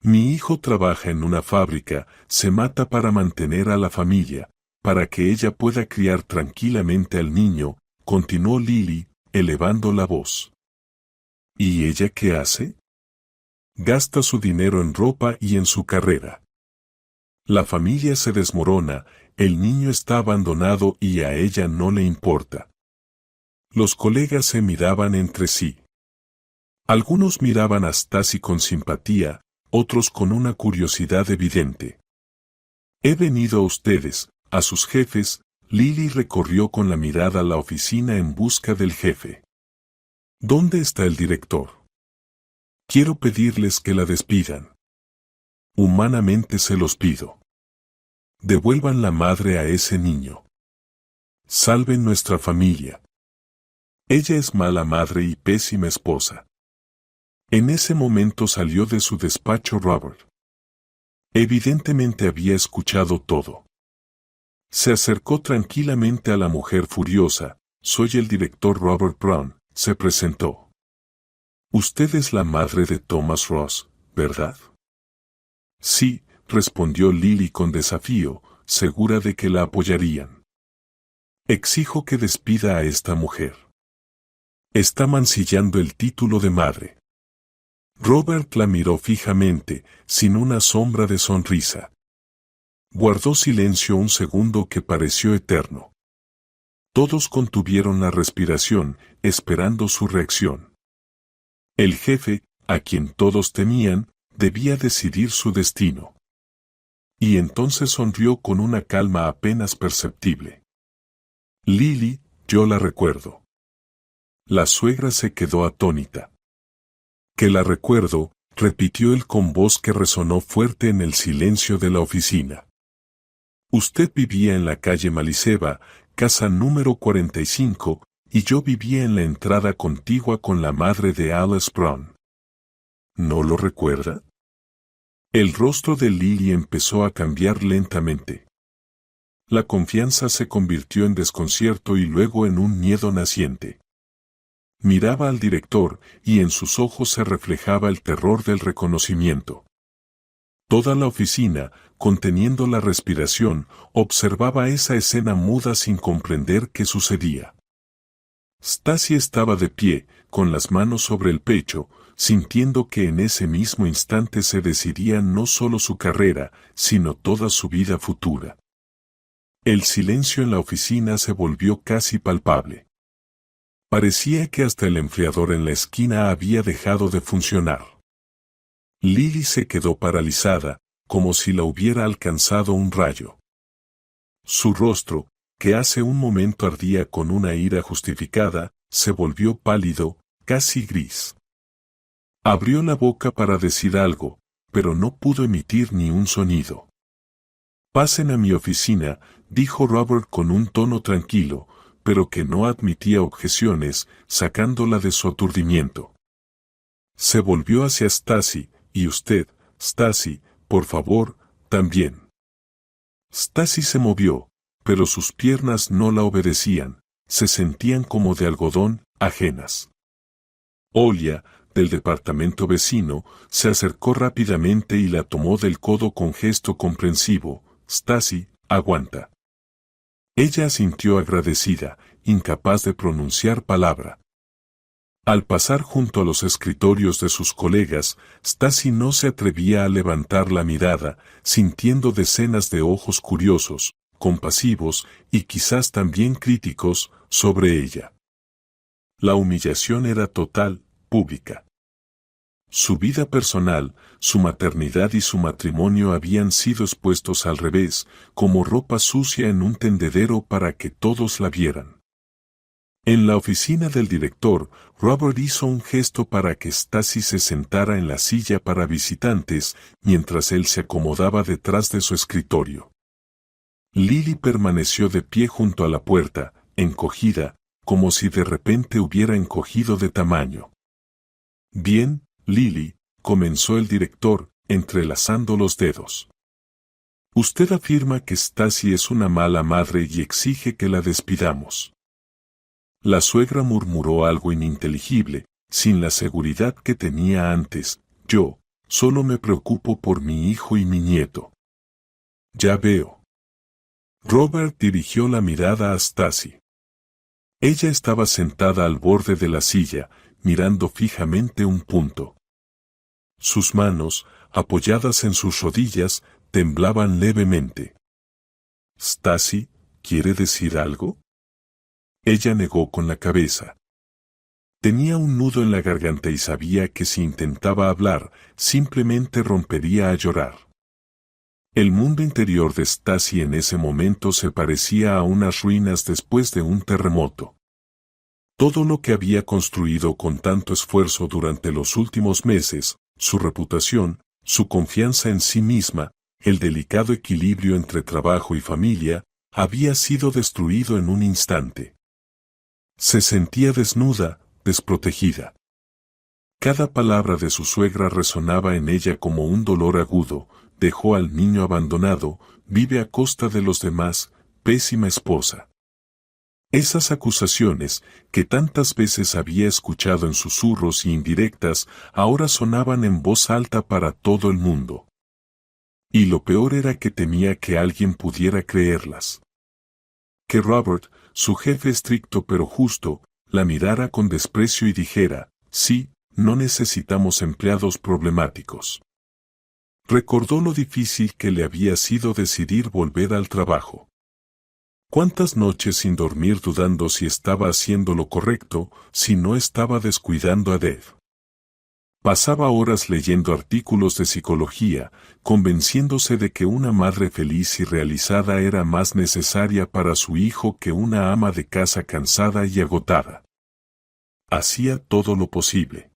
Mi hijo trabaja en una fábrica, se mata para mantener a la familia, para que ella pueda criar tranquilamente al niño, continuó Lily, elevando la voz. ¿Y ella qué hace? Gasta su dinero en ropa y en su carrera. La familia se desmorona, el niño está abandonado y a ella no le importa. Los colegas se miraban entre sí. Algunos miraban a Stacy con simpatía, otros con una curiosidad evidente. He venido a ustedes, a sus jefes. Lily recorrió con la mirada la oficina en busca del jefe. ¿Dónde está el director? Quiero pedirles que la despidan. Humanamente se los pido. Devuelvan la madre a ese niño. Salven nuestra familia. Ella es mala madre y pésima esposa. En ese momento salió de su despacho Robert. Evidentemente había escuchado todo. Se acercó tranquilamente a la mujer furiosa. Soy el director Robert Brown, se presentó. Usted es la madre de Thomas Ross, ¿verdad? Sí, respondió Lily con desafío, segura de que la apoyarían. Exijo que despida a esta mujer. Está mancillando el título de madre. Robert la miró fijamente, sin una sombra de sonrisa. Guardó silencio un segundo que pareció eterno. Todos contuvieron la respiración, esperando su reacción. El jefe, a quien todos temían, debía decidir su destino. Y entonces sonrió con una calma apenas perceptible. Lily, yo la recuerdo. La suegra se quedó atónita. Que la recuerdo, repitió él con voz que resonó fuerte en el silencio de la oficina. Usted vivía en la calle Maliceba, casa número 45, y yo vivía en la entrada contigua con la madre de Alice Brown. ¿No lo recuerda? El rostro de Lily empezó a cambiar lentamente. La confianza se convirtió en desconcierto y luego en un miedo naciente. Miraba al director y en sus ojos se reflejaba el terror del reconocimiento. Toda la oficina, conteniendo la respiración, observaba esa escena muda sin comprender qué sucedía. Stacy estaba de pie, con las manos sobre el pecho, sintiendo que en ese mismo instante se decidía no solo su carrera, sino toda su vida futura. El silencio en la oficina se volvió casi palpable. Parecía que hasta el enfriador en la esquina había dejado de funcionar. Lily se quedó paralizada, como si la hubiera alcanzado un rayo. Su rostro, que hace un momento ardía con una ira justificada, se volvió pálido, casi gris. Abrió la boca para decir algo, pero no pudo emitir ni un sonido. «Pasen a mi oficina», dijo Robert con un tono tranquilo, pero que no admitía objeciones, sacándola de su aturdimiento. Se volvió hacia Stacy, «Y usted, Stacy, por favor, también». Stacy se movió, pero sus piernas no la obedecían, se sentían como de algodón, ajenas. Olia, del departamento vecino, se acercó rápidamente y la tomó del codo con gesto comprensivo. «Stacy, aguanta». Ella asintió agradecida, incapaz de pronunciar palabra. Al pasar junto a los escritorios de sus colegas, Stacy no se atrevía a levantar la mirada, sintiendo decenas de ojos curiosos, compasivos y quizás también críticos sobre ella. La humillación era total, pública. Su vida personal, su maternidad y su matrimonio habían sido expuestos al revés, como ropa sucia en un tendedero para que todos la vieran. En la oficina del director, Robert hizo un gesto para que Stacy se sentara en la silla para visitantes, mientras él se acomodaba detrás de su escritorio. Lily permaneció de pie junto a la puerta, encogida, como si de repente hubiera encogido de tamaño. «Bien, Lily», comenzó el director, entrelazando los dedos. «Usted afirma que Stacy es una mala madre y exige que la despidamos». La suegra murmuró algo ininteligible, sin la seguridad que tenía antes. «Yo, solo me preocupo por mi hijo y mi nieto». «Ya veo». Robert dirigió la mirada a Stacy. Ella estaba sentada al borde de la silla, mirando fijamente un punto. Sus manos, apoyadas en sus rodillas, temblaban levemente. «¿Stacy, quiere decir algo?» Ella negó con la cabeza. Tenía un nudo en la garganta y sabía que si intentaba hablar, simplemente rompería a llorar. El mundo interior de Stacy en ese momento se parecía a unas ruinas después de un terremoto. Todo lo que había construido con tanto esfuerzo durante los últimos meses, su reputación, su confianza en sí misma, el delicado equilibrio entre trabajo y familia, había sido destruido en un instante. Se sentía desnuda, desprotegida. Cada palabra de su suegra resonaba en ella como un dolor agudo. «Dejó al niño abandonado, vive a costa de los demás, pésima esposa». Esas acusaciones, que tantas veces había escuchado en susurros y indirectas, ahora sonaban en voz alta para todo el mundo. Y lo peor era que temía que alguien pudiera creerlas. Que Robert, su jefe estricto pero justo, la mirara con desprecio y dijera: «Sí, no necesitamos empleados problemáticos». Recordó lo difícil que le había sido decidir volver al trabajo. Cuántas noches sin dormir dudando si estaba haciendo lo correcto, si no estaba descuidando a Dave. Pasaba horas leyendo artículos de psicología, convenciéndose de que una madre feliz y realizada era más necesaria para su hijo que una ama de casa cansada y agotada. Hacía todo lo posible.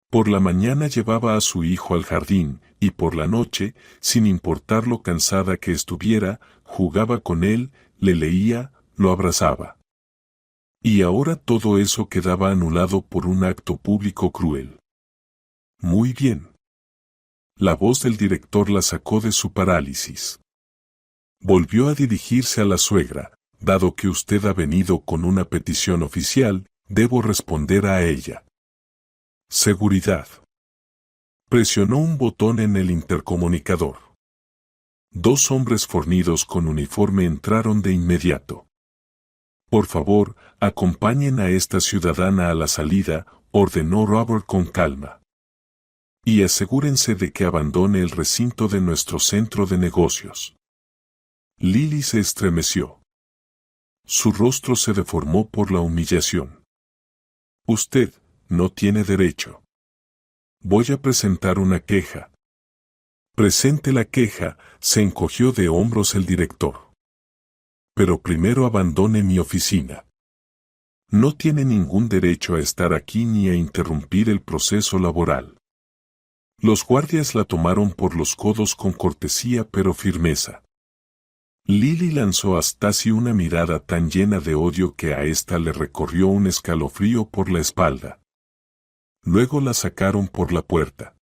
Por la mañana llevaba a su hijo al jardín, y por la noche, sin importar lo cansada que estuviera, jugaba con él, le leía, lo abrazaba. Y ahora todo eso quedaba anulado por un acto público cruel. «Muy bien». La voz del director la sacó de su parálisis. Volvió a dirigirse a la suegra: «Dado que usted ha venido con una petición oficial, debo responder a ella». «Seguridad». Presionó un botón en el intercomunicador. Dos hombres fornidos con uniforme entraron de inmediato. Por favor, acompañen a esta ciudadana a la salida, ordenó Robert con calma. Y asegúrense de que abandone el recinto de nuestro centro de negocios. Lily se estremeció. Su rostro se deformó por la humillación. Usted no tiene derecho. Voy a presentar una queja. Presente la queja, se encogió de hombros el director. Pero primero abandone mi oficina. No tiene ningún derecho a estar aquí ni a interrumpir el proceso laboral. Los guardias la tomaron por los codos con cortesía pero firmeza. Lily lanzó a Stacy una mirada tan llena de odio que a ésta le recorrió un escalofrío por la espalda. Luego la sacaron por la puerta.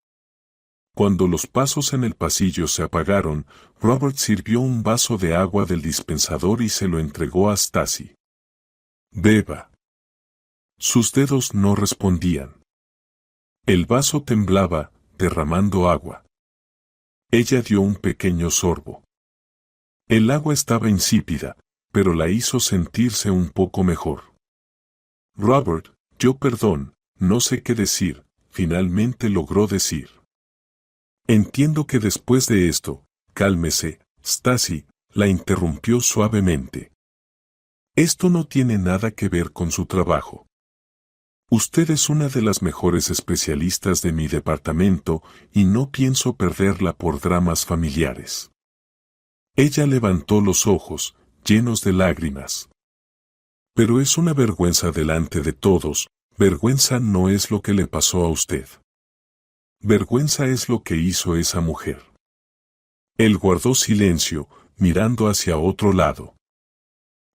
Cuando los pasos en el pasillo se apagaron, Robert sirvió un vaso de agua del dispensador y se lo entregó a Stacy. Beba. Sus dedos no respondían. El vaso temblaba, derramando agua. Ella dio un pequeño sorbo. El agua estaba insípida, pero la hizo sentirse un poco mejor. Robert, perdón, no sé qué decir, finalmente logró decir. Entiendo que después de esto, cálmese, Stacy, la interrumpió suavemente. Esto no tiene nada que ver con su trabajo. Usted es una de las mejores especialistas de mi departamento y no pienso perderla por dramas familiares. Ella levantó los ojos, llenos de lágrimas. Pero es una vergüenza delante de todos, vergüenza no es lo que le pasó a usted. Vergüenza es lo que hizo esa mujer. Él guardó silencio, mirando hacia otro lado.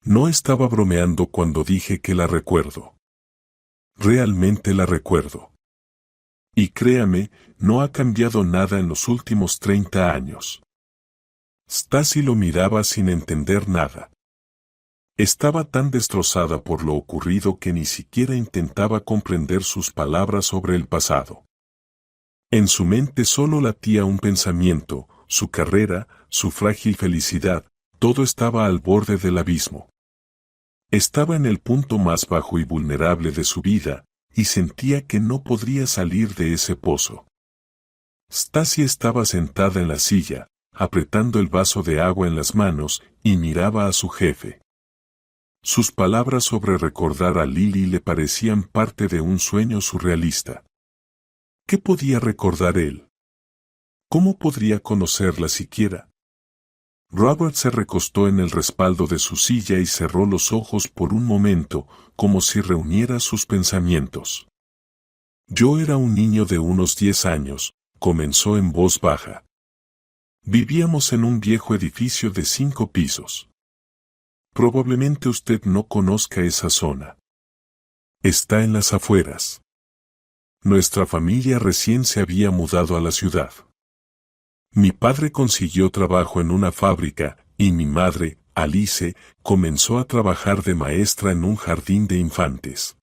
No estaba bromeando cuando dije que la recuerdo. Realmente la recuerdo. Y créame, no ha cambiado nada en los últimos 30 años. Stacy lo miraba sin entender nada. Estaba tan destrozada por lo ocurrido que ni siquiera intentaba comprender sus palabras sobre el pasado. En su mente solo latía un pensamiento, su carrera, su frágil felicidad, todo estaba al borde del abismo. Estaba en el punto más bajo y vulnerable de su vida, y sentía que no podría salir de ese pozo. Stacy estaba sentada en la silla, apretando el vaso de agua en las manos, y miraba a su jefe. Sus palabras sobre recordar a Lily le parecían parte de un sueño surrealista. ¿Qué podía recordar él? ¿Cómo podría conocerla siquiera? Robert se recostó en el respaldo de su silla y cerró los ojos por un momento, como si reuniera sus pensamientos. Yo era un niño de unos 10 años, comenzó en voz baja. Vivíamos en un viejo edificio de 5 pisos. Probablemente usted no conozca esa zona. Está en las afueras. Nuestra familia recién se había mudado a la ciudad. Mi padre consiguió trabajo en una fábrica, y mi madre, Alice, comenzó a trabajar de maestra en un jardín de infantes.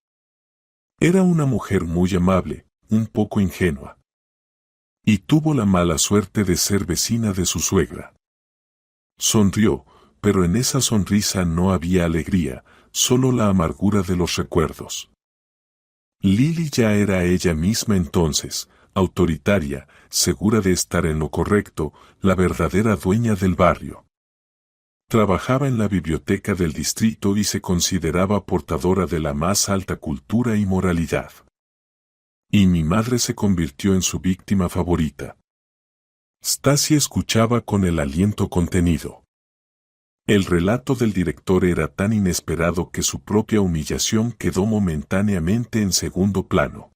Era una mujer muy amable, un poco ingenua. Y tuvo la mala suerte de ser vecina de su suegra. Sonrió, pero en esa sonrisa no había alegría, solo la amargura de los recuerdos. Lily ya era ella misma entonces, autoritaria, segura de estar en lo correcto, la verdadera dueña del barrio. Trabajaba en la biblioteca del distrito y se consideraba portadora de la más alta cultura y moralidad. Y mi madre se convirtió en su víctima favorita. Stacy escuchaba con el aliento contenido. El relato del director era tan inesperado que su propia humillación quedó momentáneamente en segundo plano.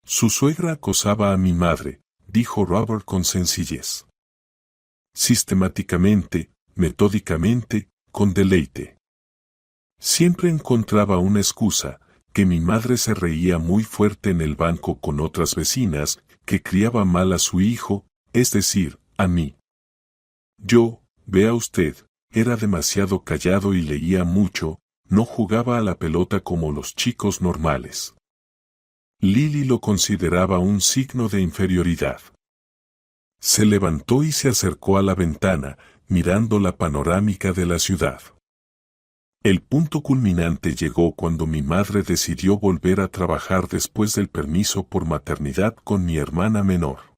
Su suegra acosaba a mi madre, dijo Robert con sencillez. Sistemáticamente, metódicamente, con deleite. Siempre encontraba una excusa, que mi madre se reía muy fuerte en el banco con otras vecinas, que criaba mal a su hijo, es decir, a mí. Yo, vea usted, era demasiado callado y leía mucho, no jugaba a la pelota como los chicos normales. Lily lo consideraba un signo de inferioridad. Se levantó y se acercó a la ventana, mirando la panorámica de la ciudad. El punto culminante llegó cuando mi madre decidió volver a trabajar después del permiso por maternidad con mi hermana menor.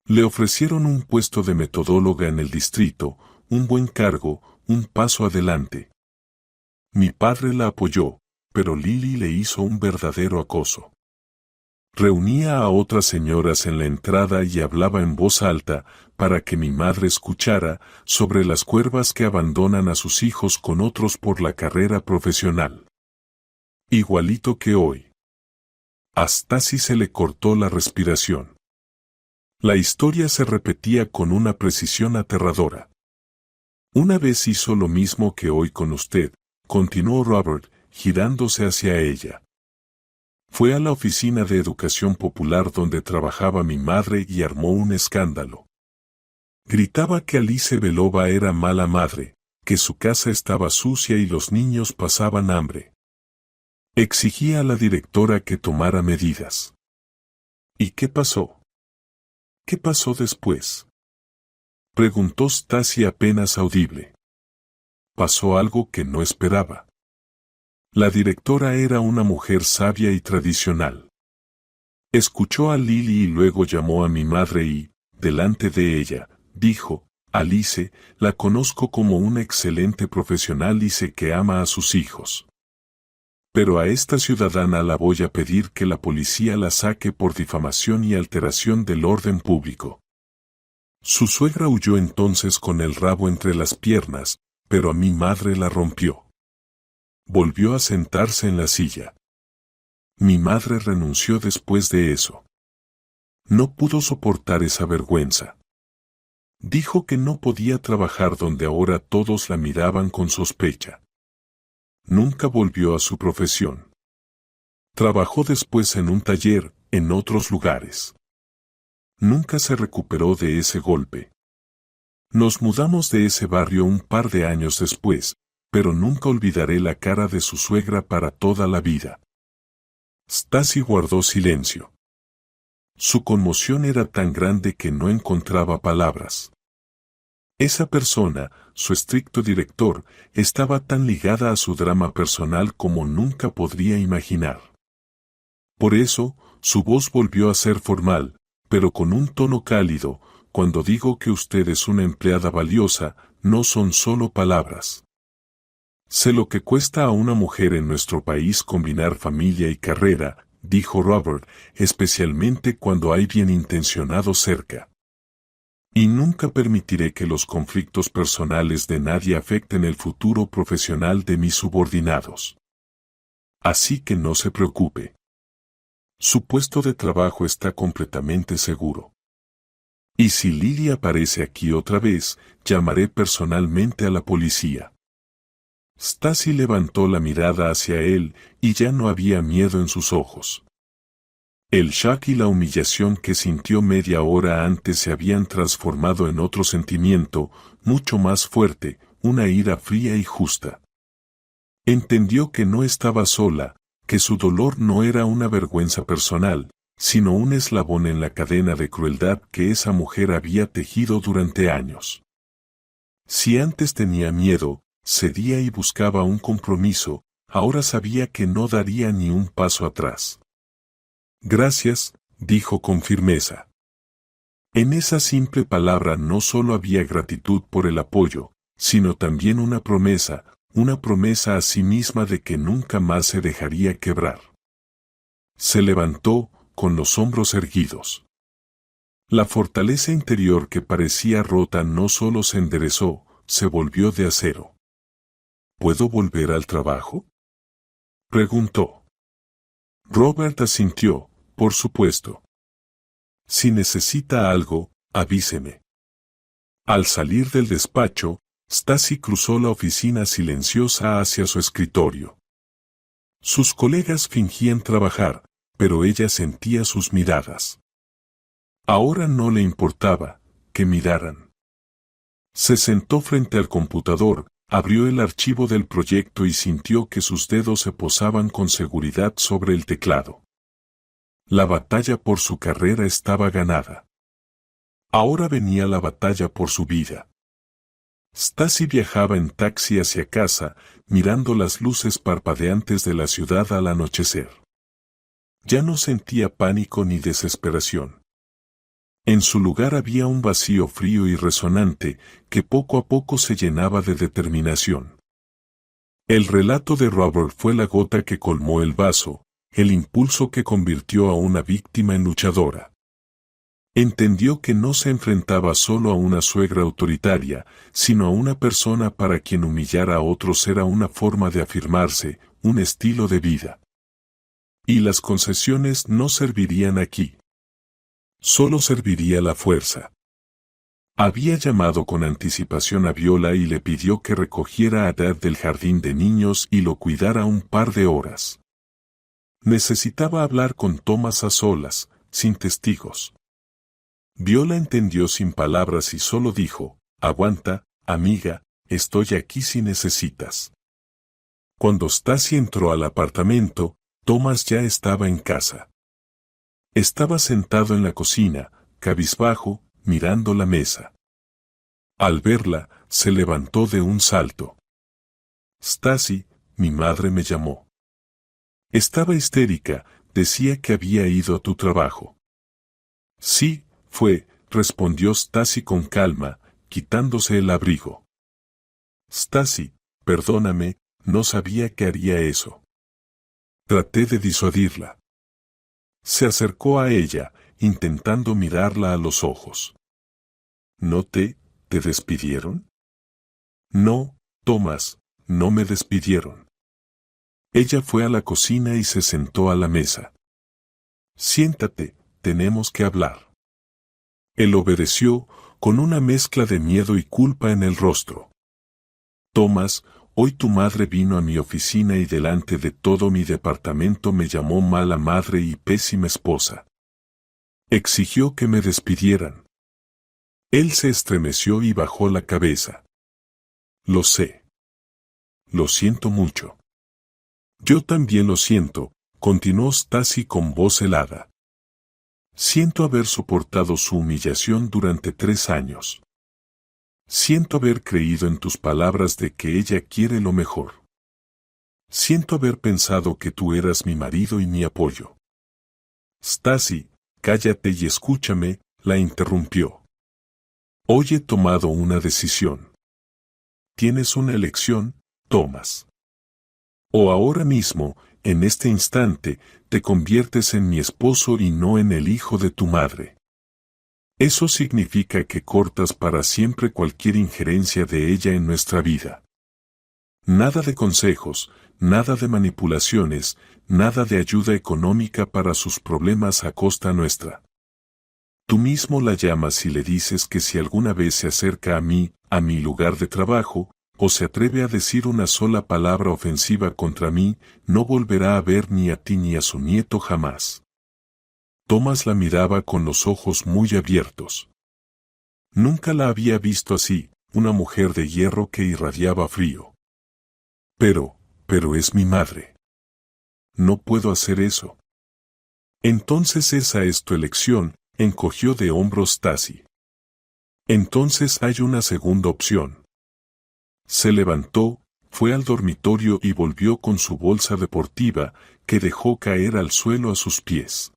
Le ofrecieron un puesto de metodóloga en el distrito, un buen cargo, un paso adelante. Mi padre la apoyó, pero Lily le hizo un verdadero acoso. Reunía a otras señoras en la entrada y hablaba en voz alta, para que mi madre escuchara, sobre las cuervas que abandonan a sus hijos con otros por la carrera profesional. Igualito que hoy. A Stacy se le cortó la respiración. La historia se repetía con una precisión aterradora. Una vez hizo lo mismo que hoy con usted, continuó Robert, girándose hacia ella. Fue a la oficina de educación popular donde trabajaba mi madre y armó un escándalo. Gritaba que Alice Belova era mala madre, que su casa estaba sucia y los niños pasaban hambre. Exigía a la directora que tomara medidas. ¿Y qué pasó? ¿Qué pasó después? Preguntó Stacy apenas audible. Pasó algo que no esperaba. La directora era una mujer sabia y tradicional. Escuchó a Lily y luego llamó a mi madre y, delante de ella, dijo, Alice, la conozco como una excelente profesional y sé que ama a sus hijos. Pero a esta ciudadana la voy a pedir que la policía la saque por difamación y alteración del orden público. Su suegra huyó entonces con el rabo entre las piernas, pero a mi madre la rompió. Volvió a sentarse en la silla. Mi madre renunció después de eso. No pudo soportar esa vergüenza. Dijo que no podía trabajar donde ahora todos la miraban con sospecha. Nunca volvió a su profesión. Trabajó después en un taller, en otros lugares. Nunca se recuperó de ese golpe. Nos mudamos de ese barrio un par de años después, pero nunca olvidaré la cara de su suegra para toda la vida. Stacy guardó silencio. Su conmoción era tan grande que no encontraba palabras. Esa persona, su estricto director, estaba tan ligada a su drama personal como nunca podría imaginar. Por eso, su voz volvió a ser formal, pero con un tono cálido. Cuando digo que usted es una empleada valiosa, no son solo palabras. Sé lo que cuesta a una mujer en nuestro país combinar familia y carrera, dijo Robert, especialmente cuando hay bienintencionados cerca. Y nunca permitiré que los conflictos personales de nadie afecten el futuro profesional de mis subordinados. Así que no se preocupe. Su puesto de trabajo está completamente seguro. Y si Lily aparece aquí otra vez, llamaré personalmente a la policía. Stacy levantó la mirada hacia él, y ya no había miedo en sus ojos. El shock y la humillación que sintió media hora antes se habían transformado en otro sentimiento, mucho más fuerte, una ira fría y justa. Entendió que no estaba sola, que su dolor no era una vergüenza personal, sino un eslabón en la cadena de crueldad que esa mujer había tejido durante años. Si antes tenía miedo, cedía y buscaba un compromiso, ahora sabía que no daría ni un paso atrás. Gracias, dijo con firmeza. En esa simple palabra no solo había gratitud por el apoyo, sino también una promesa a sí misma de que nunca más se dejaría quebrar. Se levantó, con los hombros erguidos. La fortaleza interior que parecía rota no solo se enderezó, se volvió de acero. ¿Puedo volver al trabajo?, preguntó. Robert asintió, por supuesto. Si necesita algo, avíseme. Al salir del despacho, Stacy cruzó la oficina silenciosa hacia su escritorio. Sus colegas fingían trabajar, pero ella sentía sus miradas. Ahora no le importaba que miraran. Se sentó frente al computador, abrió el archivo del proyecto y sintió que sus dedos se posaban con seguridad sobre el teclado. La batalla por su carrera estaba ganada. Ahora venía la batalla por su vida. Stasi viajaba en taxi hacia casa, mirando las luces parpadeantes de la ciudad al anochecer. Ya no sentía pánico ni desesperación. En su lugar había un vacío frío y resonante que poco a poco se llenaba de determinación. El relato de Robert fue la gota que colmó el vaso, el impulso que convirtió a una víctima en luchadora. Entendió que no se enfrentaba solo a una suegra autoritaria, sino a una persona para quien humillar a otros era una forma de afirmarse, un estilo de vida. Y las concesiones no servirían aquí. Solo serviría la fuerza. Había llamado con anticipación a Viola y le pidió que recogiera a Dad del jardín de niños y lo cuidara un par de horas. Necesitaba hablar con Thomas a solas, sin testigos. Viola entendió sin palabras y solo dijo, «Aguanta, amiga, estoy aquí si necesitas». Cuando Stasi entró al apartamento, Thomas ya estaba en casa. Estaba sentado en la cocina, cabizbajo, mirando la mesa. Al verla, se levantó de un salto. «Stasi, mi madre me llamó». Estaba histérica, decía que había ido a tu trabajo. «Sí, respondió Stasi con calma, quitándose el abrigo. «Stasi, perdóname, no sabía que haría eso». Traté de disuadirla. Se acercó a ella, intentando mirarla a los ojos. «¿No te despidieron?» «No, Thomas, no me despidieron». Ella fue a la cocina y se sentó a la mesa. «Siéntate, tenemos que hablar». Él obedeció, con una mezcla de miedo y culpa en el rostro. «Thomas, hoy tu madre vino a mi oficina y delante de todo mi departamento me llamó mala madre y pésima esposa. Exigió que me despidieran». Él se estremeció y bajó la cabeza. «Lo sé. Lo siento mucho». «Yo también lo siento», continuó Stasi con voz helada. «Siento haber soportado su humillación durante 3 años. Siento haber creído en tus palabras de que ella quiere lo mejor. Siento haber pensado que tú eras mi marido y mi apoyo». «Stasi, cállate y escúchame», la interrumpió. «Hoy he tomado una decisión. Tienes una elección, Thomas. O ahora mismo, en este instante, te conviertes en mi esposo y no en el hijo de tu madre. Eso significa que cortas para siempre cualquier injerencia de ella en nuestra vida. Nada de consejos, nada de manipulaciones, nada de ayuda económica para sus problemas a costa nuestra. Tú mismo la llamas y le dices que si alguna vez se acerca a mí, a mi lugar de trabajo, o se atreve a decir una sola palabra ofensiva contra mí, no volverá a ver ni a ti ni a su nieto jamás». Thomas la miraba con los ojos muy abiertos. Nunca la había visto así, una mujer de hierro que irradiaba frío. Pero es mi madre. No puedo hacer eso». «Entonces esa es tu elección», encogió de hombros Stasi. «Entonces hay una segunda opción». Se levantó, fue al dormitorio y volvió con su bolsa deportiva, que dejó caer al suelo a sus pies.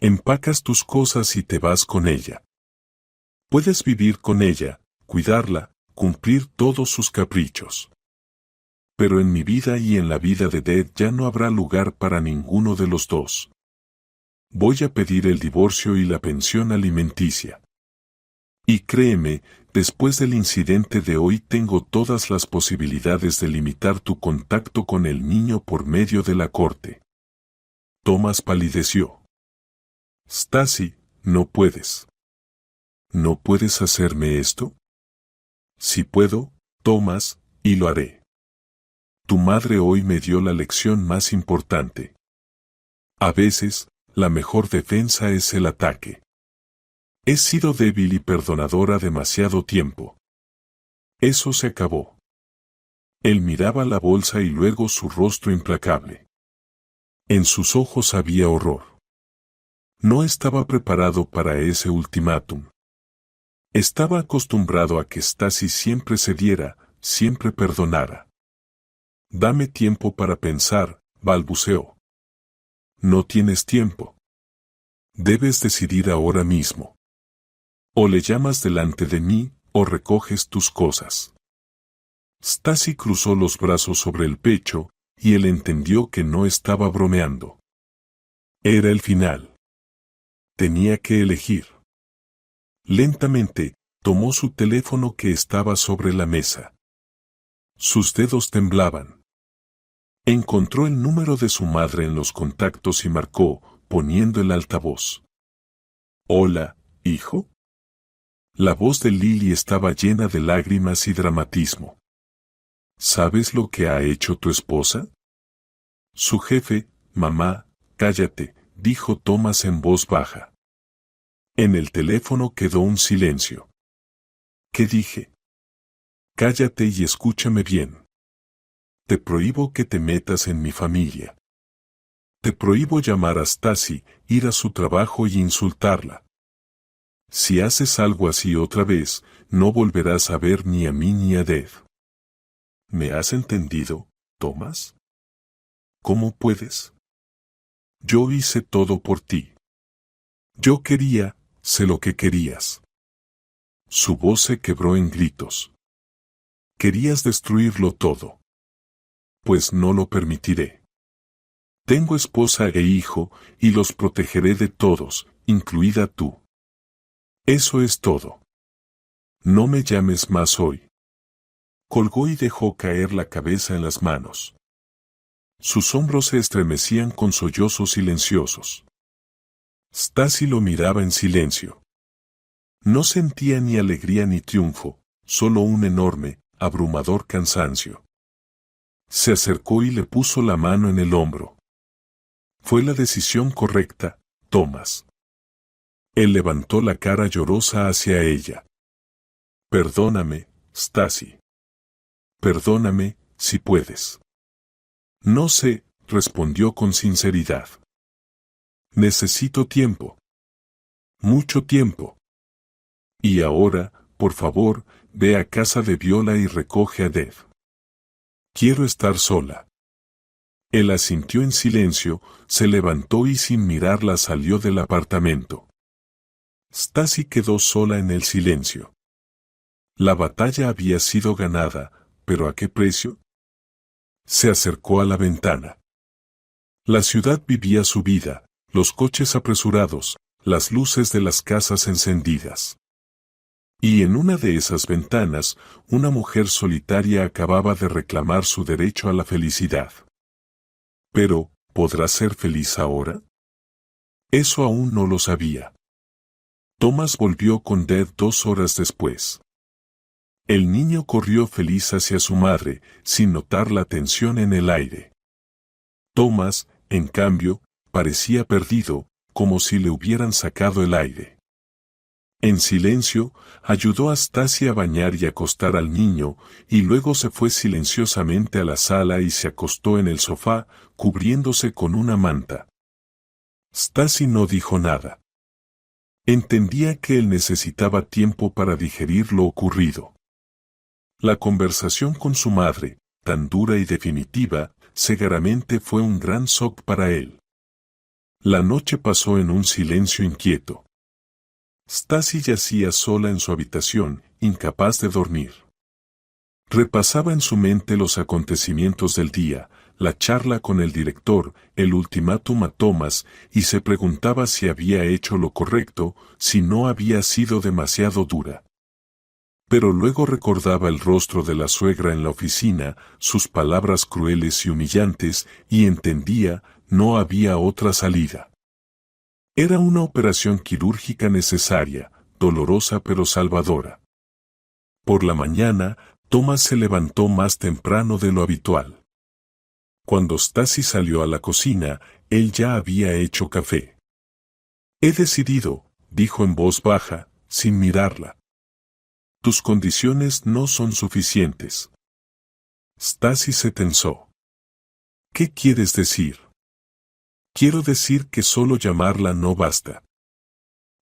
«Empacas tus cosas y te vas con ella. Puedes vivir con ella, cuidarla, cumplir todos sus caprichos. Pero en mi vida y en la vida de Dad ya no habrá lugar para ninguno de los dos. Voy a pedir el divorcio y la pensión alimenticia. Y créeme, después del incidente de hoy tengo todas las posibilidades de limitar tu contacto con el niño por medio de la corte». Thomas palideció. «Stasi, no puedes. ¿No puedes hacerme esto?» «Sí puedo, Thomas, y lo haré. Tu madre hoy me dio la lección más importante. A veces, la mejor defensa es el ataque. He sido débil y perdonadora demasiado tiempo. Eso se acabó». Él miraba la bolsa y luego su rostro implacable. En sus ojos había horror. No estaba preparado para ese ultimátum. Estaba acostumbrado a que Stasi siempre cediera, siempre perdonara. Dame tiempo para pensar, balbuceó. No tienes tiempo. Debes decidir ahora mismo. O le llamas delante de mí, o recoges tus cosas. Stasi cruzó los brazos sobre el pecho, y él entendió que no estaba bromeando. Era el final. Tenía que elegir. Lentamente, tomó su teléfono que estaba sobre la mesa. Sus dedos temblaban. Encontró el número de su madre en los contactos y marcó, poniendo el altavoz. «Hola, hijo». La voz de Lily estaba llena de lágrimas y dramatismo. ¿Sabes lo que ha hecho tu esposa? Su jefe, mamá, cállate, dijo Thomas en voz baja. En el teléfono quedó un silencio. ¿Qué dije? Cállate y escúchame bien. Te prohíbo que te metas en mi familia. Te prohíbo llamar a Stasi, ir a su trabajo y insultarla. Si haces algo así otra vez, no volverás a ver ni a mí ni a Dev. ¿Me has entendido, Thomas? ¿Cómo puedes? Yo hice todo por ti. Yo quería, sé lo que querías. Su voz se quebró en gritos. Querías destruirlo todo. Pues no lo permitiré. Tengo esposa e hijo, y los protegeré de todos, incluida tú. Eso es todo. No me llames más hoy. Colgó y dejó caer la cabeza en las manos. Sus hombros se estremecían con sollozos silenciosos. Stasi lo miraba en silencio. No sentía ni alegría ni triunfo, solo un enorme, abrumador cansancio. Se acercó y le puso la mano en el hombro. Fue la decisión correcta, Thomas. Él levantó la cara llorosa hacia ella. Perdóname, Stasi. Perdóname, si puedes. No sé, respondió con sinceridad. Necesito tiempo. Mucho tiempo. Y ahora, por favor, ve a casa de Viola y recoge a Dev. Quiero estar sola. Él asintió en silencio, se levantó y sin mirarla salió del apartamento. Stasi quedó sola en el silencio. La batalla había sido ganada, pero ¿a qué precio? Se acercó a la ventana. La ciudad vivía su vida, los coches apresurados, las luces de las casas encendidas. Y en una de esas ventanas, una mujer solitaria acababa de reclamar su derecho a la felicidad. Pero, ¿podrá ser feliz ahora? Eso aún no lo sabía. Thomas volvió con Dev 2 horas después. El niño corrió feliz hacia su madre, sin notar la tensión en el aire. Thomas, en cambio, parecía perdido, como si le hubieran sacado el aire. En silencio, ayudó a Stasi a bañar y acostar al niño, y luego se fue silenciosamente a la sala y se acostó en el sofá, cubriéndose con una manta. Stasi no dijo nada. Entendía que él necesitaba tiempo para digerir lo ocurrido. La conversación con su madre, tan dura y definitiva, seguramente fue un gran shock para él. La noche pasó en un silencio inquieto. Stasi yacía sola en su habitación, incapaz de dormir. Repasaba en su mente los acontecimientos del día, la charla con el director, el ultimátum a Thomas, y se preguntaba si había hecho lo correcto, si no había sido demasiado dura. Pero luego recordaba el rostro de la suegra en la oficina, sus palabras crueles y humillantes, y entendía, no había otra salida. Era una operación quirúrgica necesaria, dolorosa pero salvadora. Por la mañana, Thomas se levantó más temprano de lo habitual. Cuando Stasi salió a la cocina, él ya había hecho café. He decidido, dijo en voz baja, sin mirarla. Tus condiciones no son suficientes. Stasi se tensó. ¿Qué quieres decir? Quiero decir que solo llamarla no basta.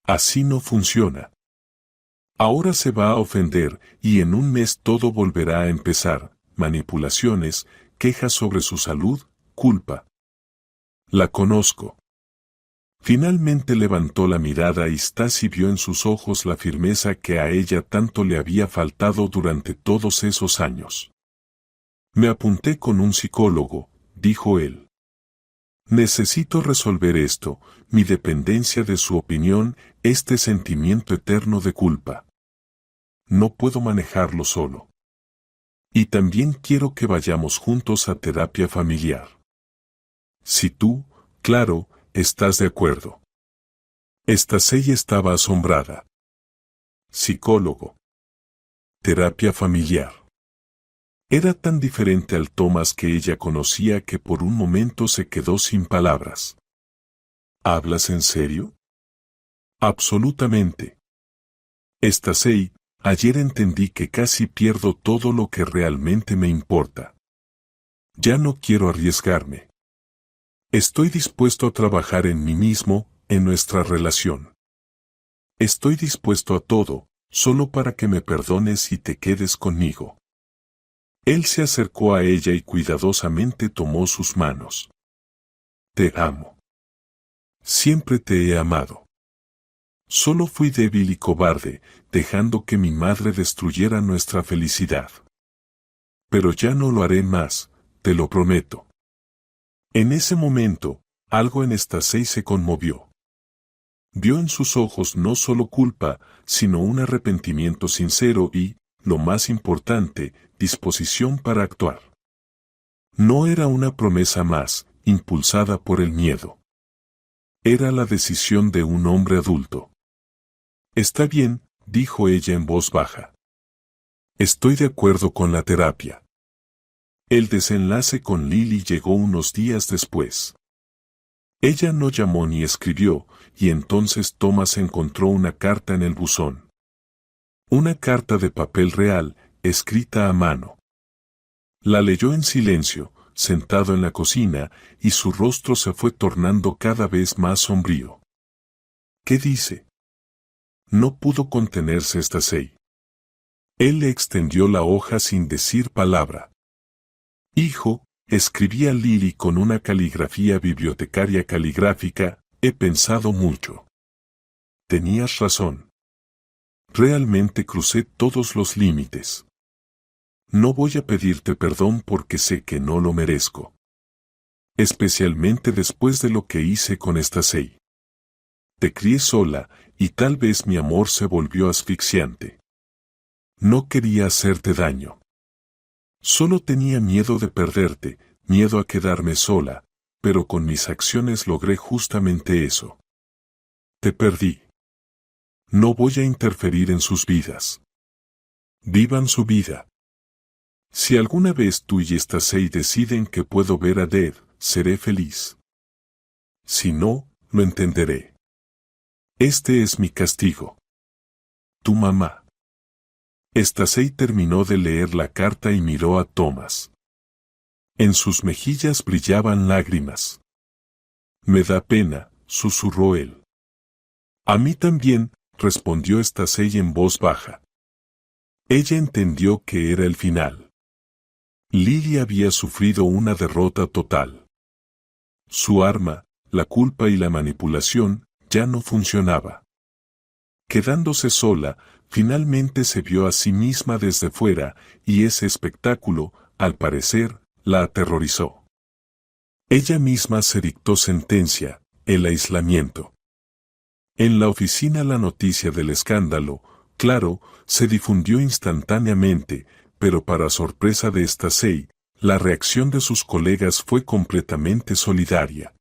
Así no funciona. Ahora se va a ofender y en un mes todo volverá a empezar, manipulaciones, quejas sobre su salud, culpa. La conozco. Finalmente levantó la mirada y Stacy vio en sus ojos la firmeza que a ella tanto le había faltado durante todos esos años. Me apunté con un psicólogo, dijo él. Necesito resolver esto, mi dependencia de su opinión, este sentimiento eterno de culpa. No puedo manejarlo solo. Y también quiero que vayamos juntos a terapia familiar. Si tú, claro, estás de acuerdo. Stacy estaba asombrada. Psicólogo. Terapia familiar. Era tan diferente al Thomas que ella conocía que por un momento se quedó sin palabras. ¿Hablas en serio? Absolutamente. Stacy, ayer entendí que casi pierdo todo lo que realmente me importa. Ya no quiero arriesgarme. Estoy dispuesto a trabajar en mí mismo, en nuestra relación. Estoy dispuesto a todo, solo para que me perdones y te quedes conmigo. Él se acercó a ella y cuidadosamente tomó sus manos. Te amo. Siempre te he amado. Solo fui débil y cobarde, dejando que mi madre destruyera nuestra felicidad. Pero ya no lo haré más, te lo prometo. En ese momento, algo en Stacy se conmovió. Vio en sus ojos no solo culpa, sino un arrepentimiento sincero y, lo más importante, disposición para actuar. No era una promesa más, impulsada por el miedo. Era la decisión de un hombre adulto. Está bien, dijo ella en voz baja. Estoy de acuerdo con la terapia. El desenlace con Lily llegó unos días después. Ella no llamó ni escribió, y entonces Thomas encontró una carta en el buzón. Una carta de papel real, escrita a mano. La leyó en silencio, sentado en la cocina, y su rostro se fue tornando cada vez más sombrío. ¿Qué dice? No pudo contenerse Stacy. Él le extendió la hoja sin decir palabra. Hijo, escribía Lily con una caligrafía bibliotecaria caligráfica, he pensado mucho. Tenías razón. Realmente crucé todos los límites. No voy a pedirte perdón porque sé que no lo merezco. Especialmente después de lo que hice con Stacy. Te crié sola, y tal vez mi amor se volvió asfixiante. No quería hacerte daño. Solo tenía miedo de perderte, miedo a quedarme sola, pero con mis acciones logré justamente eso. Te perdí. No voy a interferir en sus vidas. Vivan su vida. Si alguna vez tú y Stacy deciden que puedo ver a Deb, seré feliz. Si no, lo entenderé. Este es mi castigo. Tu mamá. Stacy terminó de leer la carta y miró a Thomas. En sus mejillas brillaban lágrimas. Me da pena, susurró él. A mí también, respondió Stacy en voz baja. Ella entendió que era el final. Lily había sufrido una derrota total. Su arma, la culpa y la manipulación, ya no funcionaba. Quedándose sola, finalmente se vio a sí misma desde fuera, y ese espectáculo, al parecer, la aterrorizó. Ella misma se dictó sentencia, el aislamiento. En la oficina la noticia del escándalo, claro, se difundió instantáneamente, pero para sorpresa de Stacy, la reacción de sus colegas fue completamente solidaria.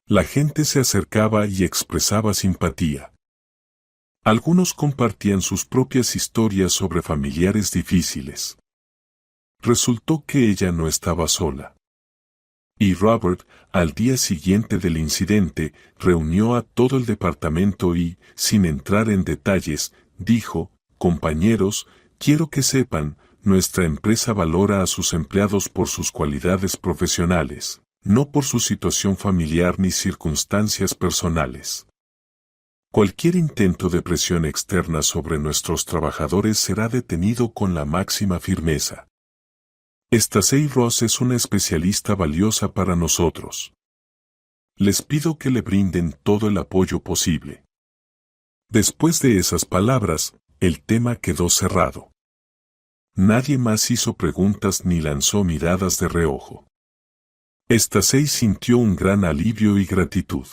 La gente se acercaba y expresaba simpatía. Algunos compartían sus propias historias sobre familiares difíciles. Resultó que ella no estaba sola. Y Robert, al día siguiente del incidente, reunió a todo el departamento y, sin entrar en detalles, dijo, compañeros, quiero que sepan, nuestra empresa valora a sus empleados por sus cualidades profesionales, no por su situación familiar ni circunstancias personales. Cualquier intento de presión externa sobre nuestros trabajadores será detenido con la máxima firmeza. Stacey Ross es una especialista valiosa para nosotros. Les pido que le brinden todo el apoyo posible. Después de esas palabras, el tema quedó cerrado. Nadie más hizo preguntas ni lanzó miradas de reojo. Stacey sintió un gran alivio y gratitud.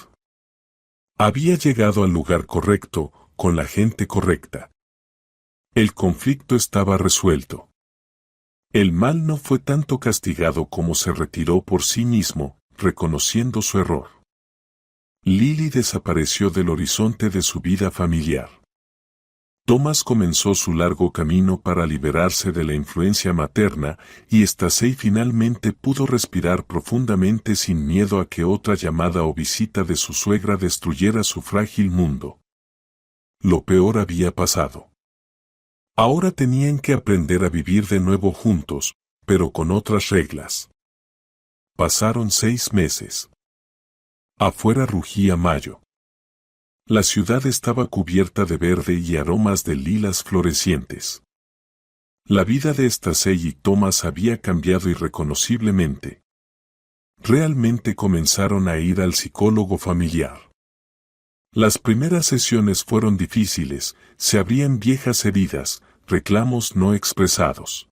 Había llegado al lugar correcto, con la gente correcta. El conflicto estaba resuelto. El mal no fue tanto castigado como se retiró por sí mismo, reconociendo su error. Lily desapareció del horizonte de su vida familiar. Thomas comenzó su largo camino para liberarse de la influencia materna y Stacey finalmente pudo respirar profundamente sin miedo a que otra llamada o visita de su suegra destruyera su frágil mundo. Lo peor había pasado. Ahora tenían que aprender a vivir de nuevo juntos, pero con otras reglas. Pasaron 6 meses. Afuera rugía mayo. La ciudad estaba cubierta de verde y aromas de lilas florecientes. La vida de Stacey y Thomas había cambiado irreconociblemente. Realmente comenzaron a ir al psicólogo familiar. Las primeras sesiones fueron difíciles, se abrían viejas heridas, reclamos no expresados.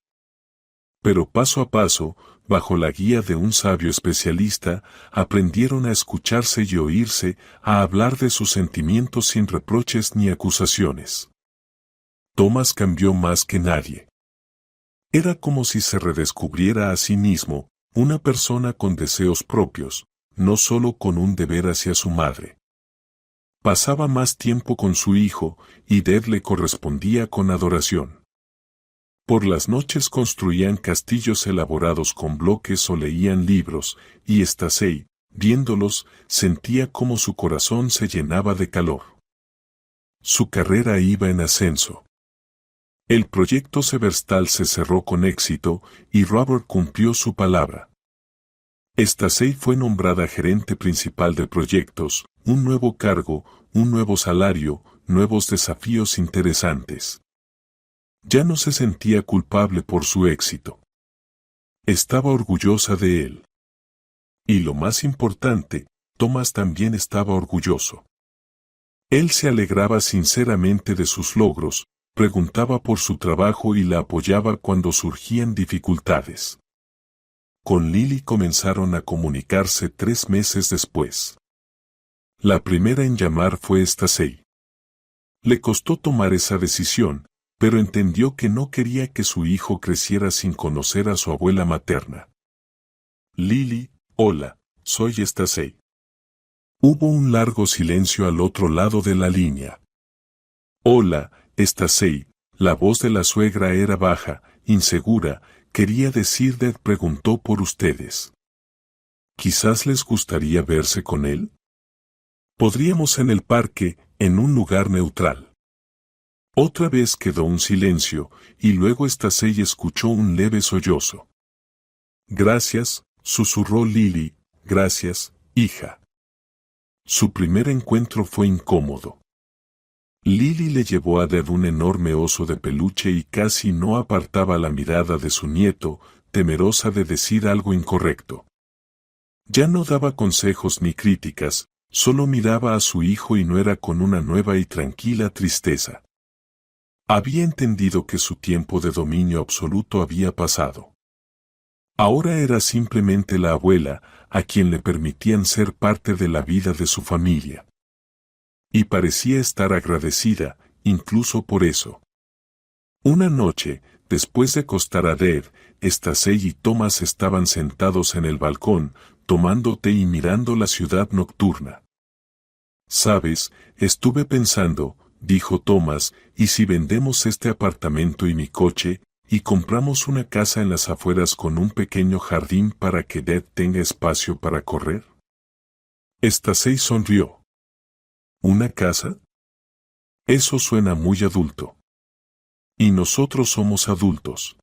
Pero paso a paso, bajo la guía de un sabio especialista, aprendieron a escucharse y oírse, a hablar de sus sentimientos sin reproches ni acusaciones. Thomas cambió más que nadie. Era como si se redescubriera a sí mismo, una persona con deseos propios, no solo con un deber hacia su madre. Pasaba más tiempo con su hijo, y Deb le correspondía con adoración. Por las noches construían castillos elaborados con bloques o leían libros, y Stacey, viéndolos, sentía como su corazón se llenaba de calor. Su carrera iba en ascenso. El proyecto Severstal se cerró con éxito, y Robert cumplió su palabra. Stacey fue nombrada gerente principal de proyectos, un nuevo cargo, un nuevo salario, nuevos desafíos interesantes. Ya no se sentía culpable por su éxito. Estaba orgullosa de él. Y lo más importante, Thomas también estaba orgulloso. Él se alegraba sinceramente de sus logros, preguntaba por su trabajo y la apoyaba cuando surgían dificultades. Con Lily comenzaron a comunicarse 3 meses después. La primera en llamar fue Stacey. Le costó tomar esa decisión, pero entendió que no quería que su hijo creciera sin conocer a su abuela materna. Lily, hola, soy Stacey. Hubo un largo silencio al otro lado de la línea. Hola, Stacey, la voz de la suegra era baja, insegura, quería decir Deb preguntó por ustedes. ¿Quizás les gustaría verse con él? Podríamos en el parque, en un lugar neutral. Otra vez quedó un silencio, y luego Stacey escuchó un leve sollozo. Gracias, susurró Lily, gracias, hija. Su primer encuentro fue incómodo. Lily le llevó a Deb un enorme oso de peluche y casi no apartaba la mirada de su nieto, temerosa de decir algo incorrecto. Ya no daba consejos ni críticas, solo miraba a su hijo y no era con una nueva y tranquila tristeza. Había entendido que su tiempo de dominio absoluto había pasado. Ahora era simplemente la abuela, a quien le permitían ser parte de la vida de su familia. Y parecía estar agradecida, incluso por eso. Una noche, después de acostar a Deb, Stacey y Thomas estaban sentados en el balcón, tomando té y mirando la ciudad nocturna. «Sabes, estuve pensando», dijo Thomas, «¿y si vendemos este apartamento y mi coche, y compramos una casa en las afueras con un pequeño jardín para que Deb tenga espacio para correr?» Stacey sonrió. ¿Una casa? Eso suena muy adulto. Y nosotros somos adultos.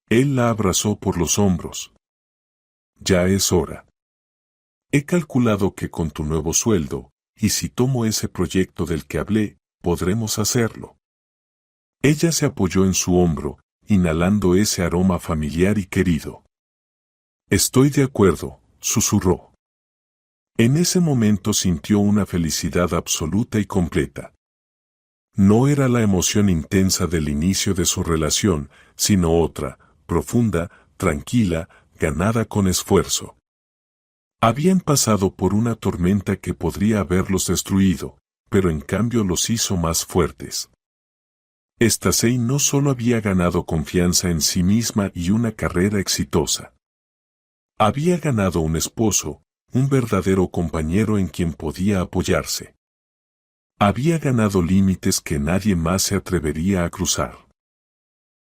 Él la abrazó por los hombros. Ya es hora. He calculado que con tu nuevo sueldo, y si tomo ese proyecto del que hablé, podremos hacerlo. Ella se apoyó en su hombro, inhalando ese aroma familiar y querido. Estoy de acuerdo, susurró. En ese momento sintió una felicidad absoluta y completa. No era la emoción intensa del inicio de su relación, sino otra, profunda, tranquila, ganada con esfuerzo. Habían pasado por una tormenta que podría haberlos destruido, pero en cambio los hizo más fuertes. Stacey no solo había ganado confianza en sí misma y una carrera exitosa. Había ganado un esposo, un verdadero compañero en quien podía apoyarse. Había ganado límites que nadie más se atrevería a cruzar.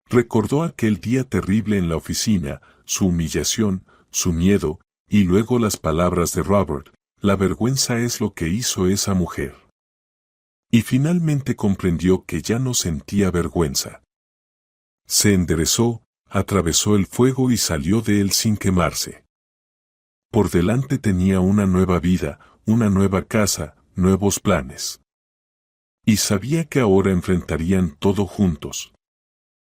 Recordó aquel día terrible en la oficina, su humillación, su miedo, y luego las palabras de Robert: la vergüenza es lo que hizo esa mujer. Y finalmente comprendió que ya no sentía vergüenza. Se enderezó, atravesó el fuego y salió de él sin quemarse. Por delante tenía una nueva vida, una nueva casa, nuevos planes. Y sabía que ahora enfrentarían todo juntos.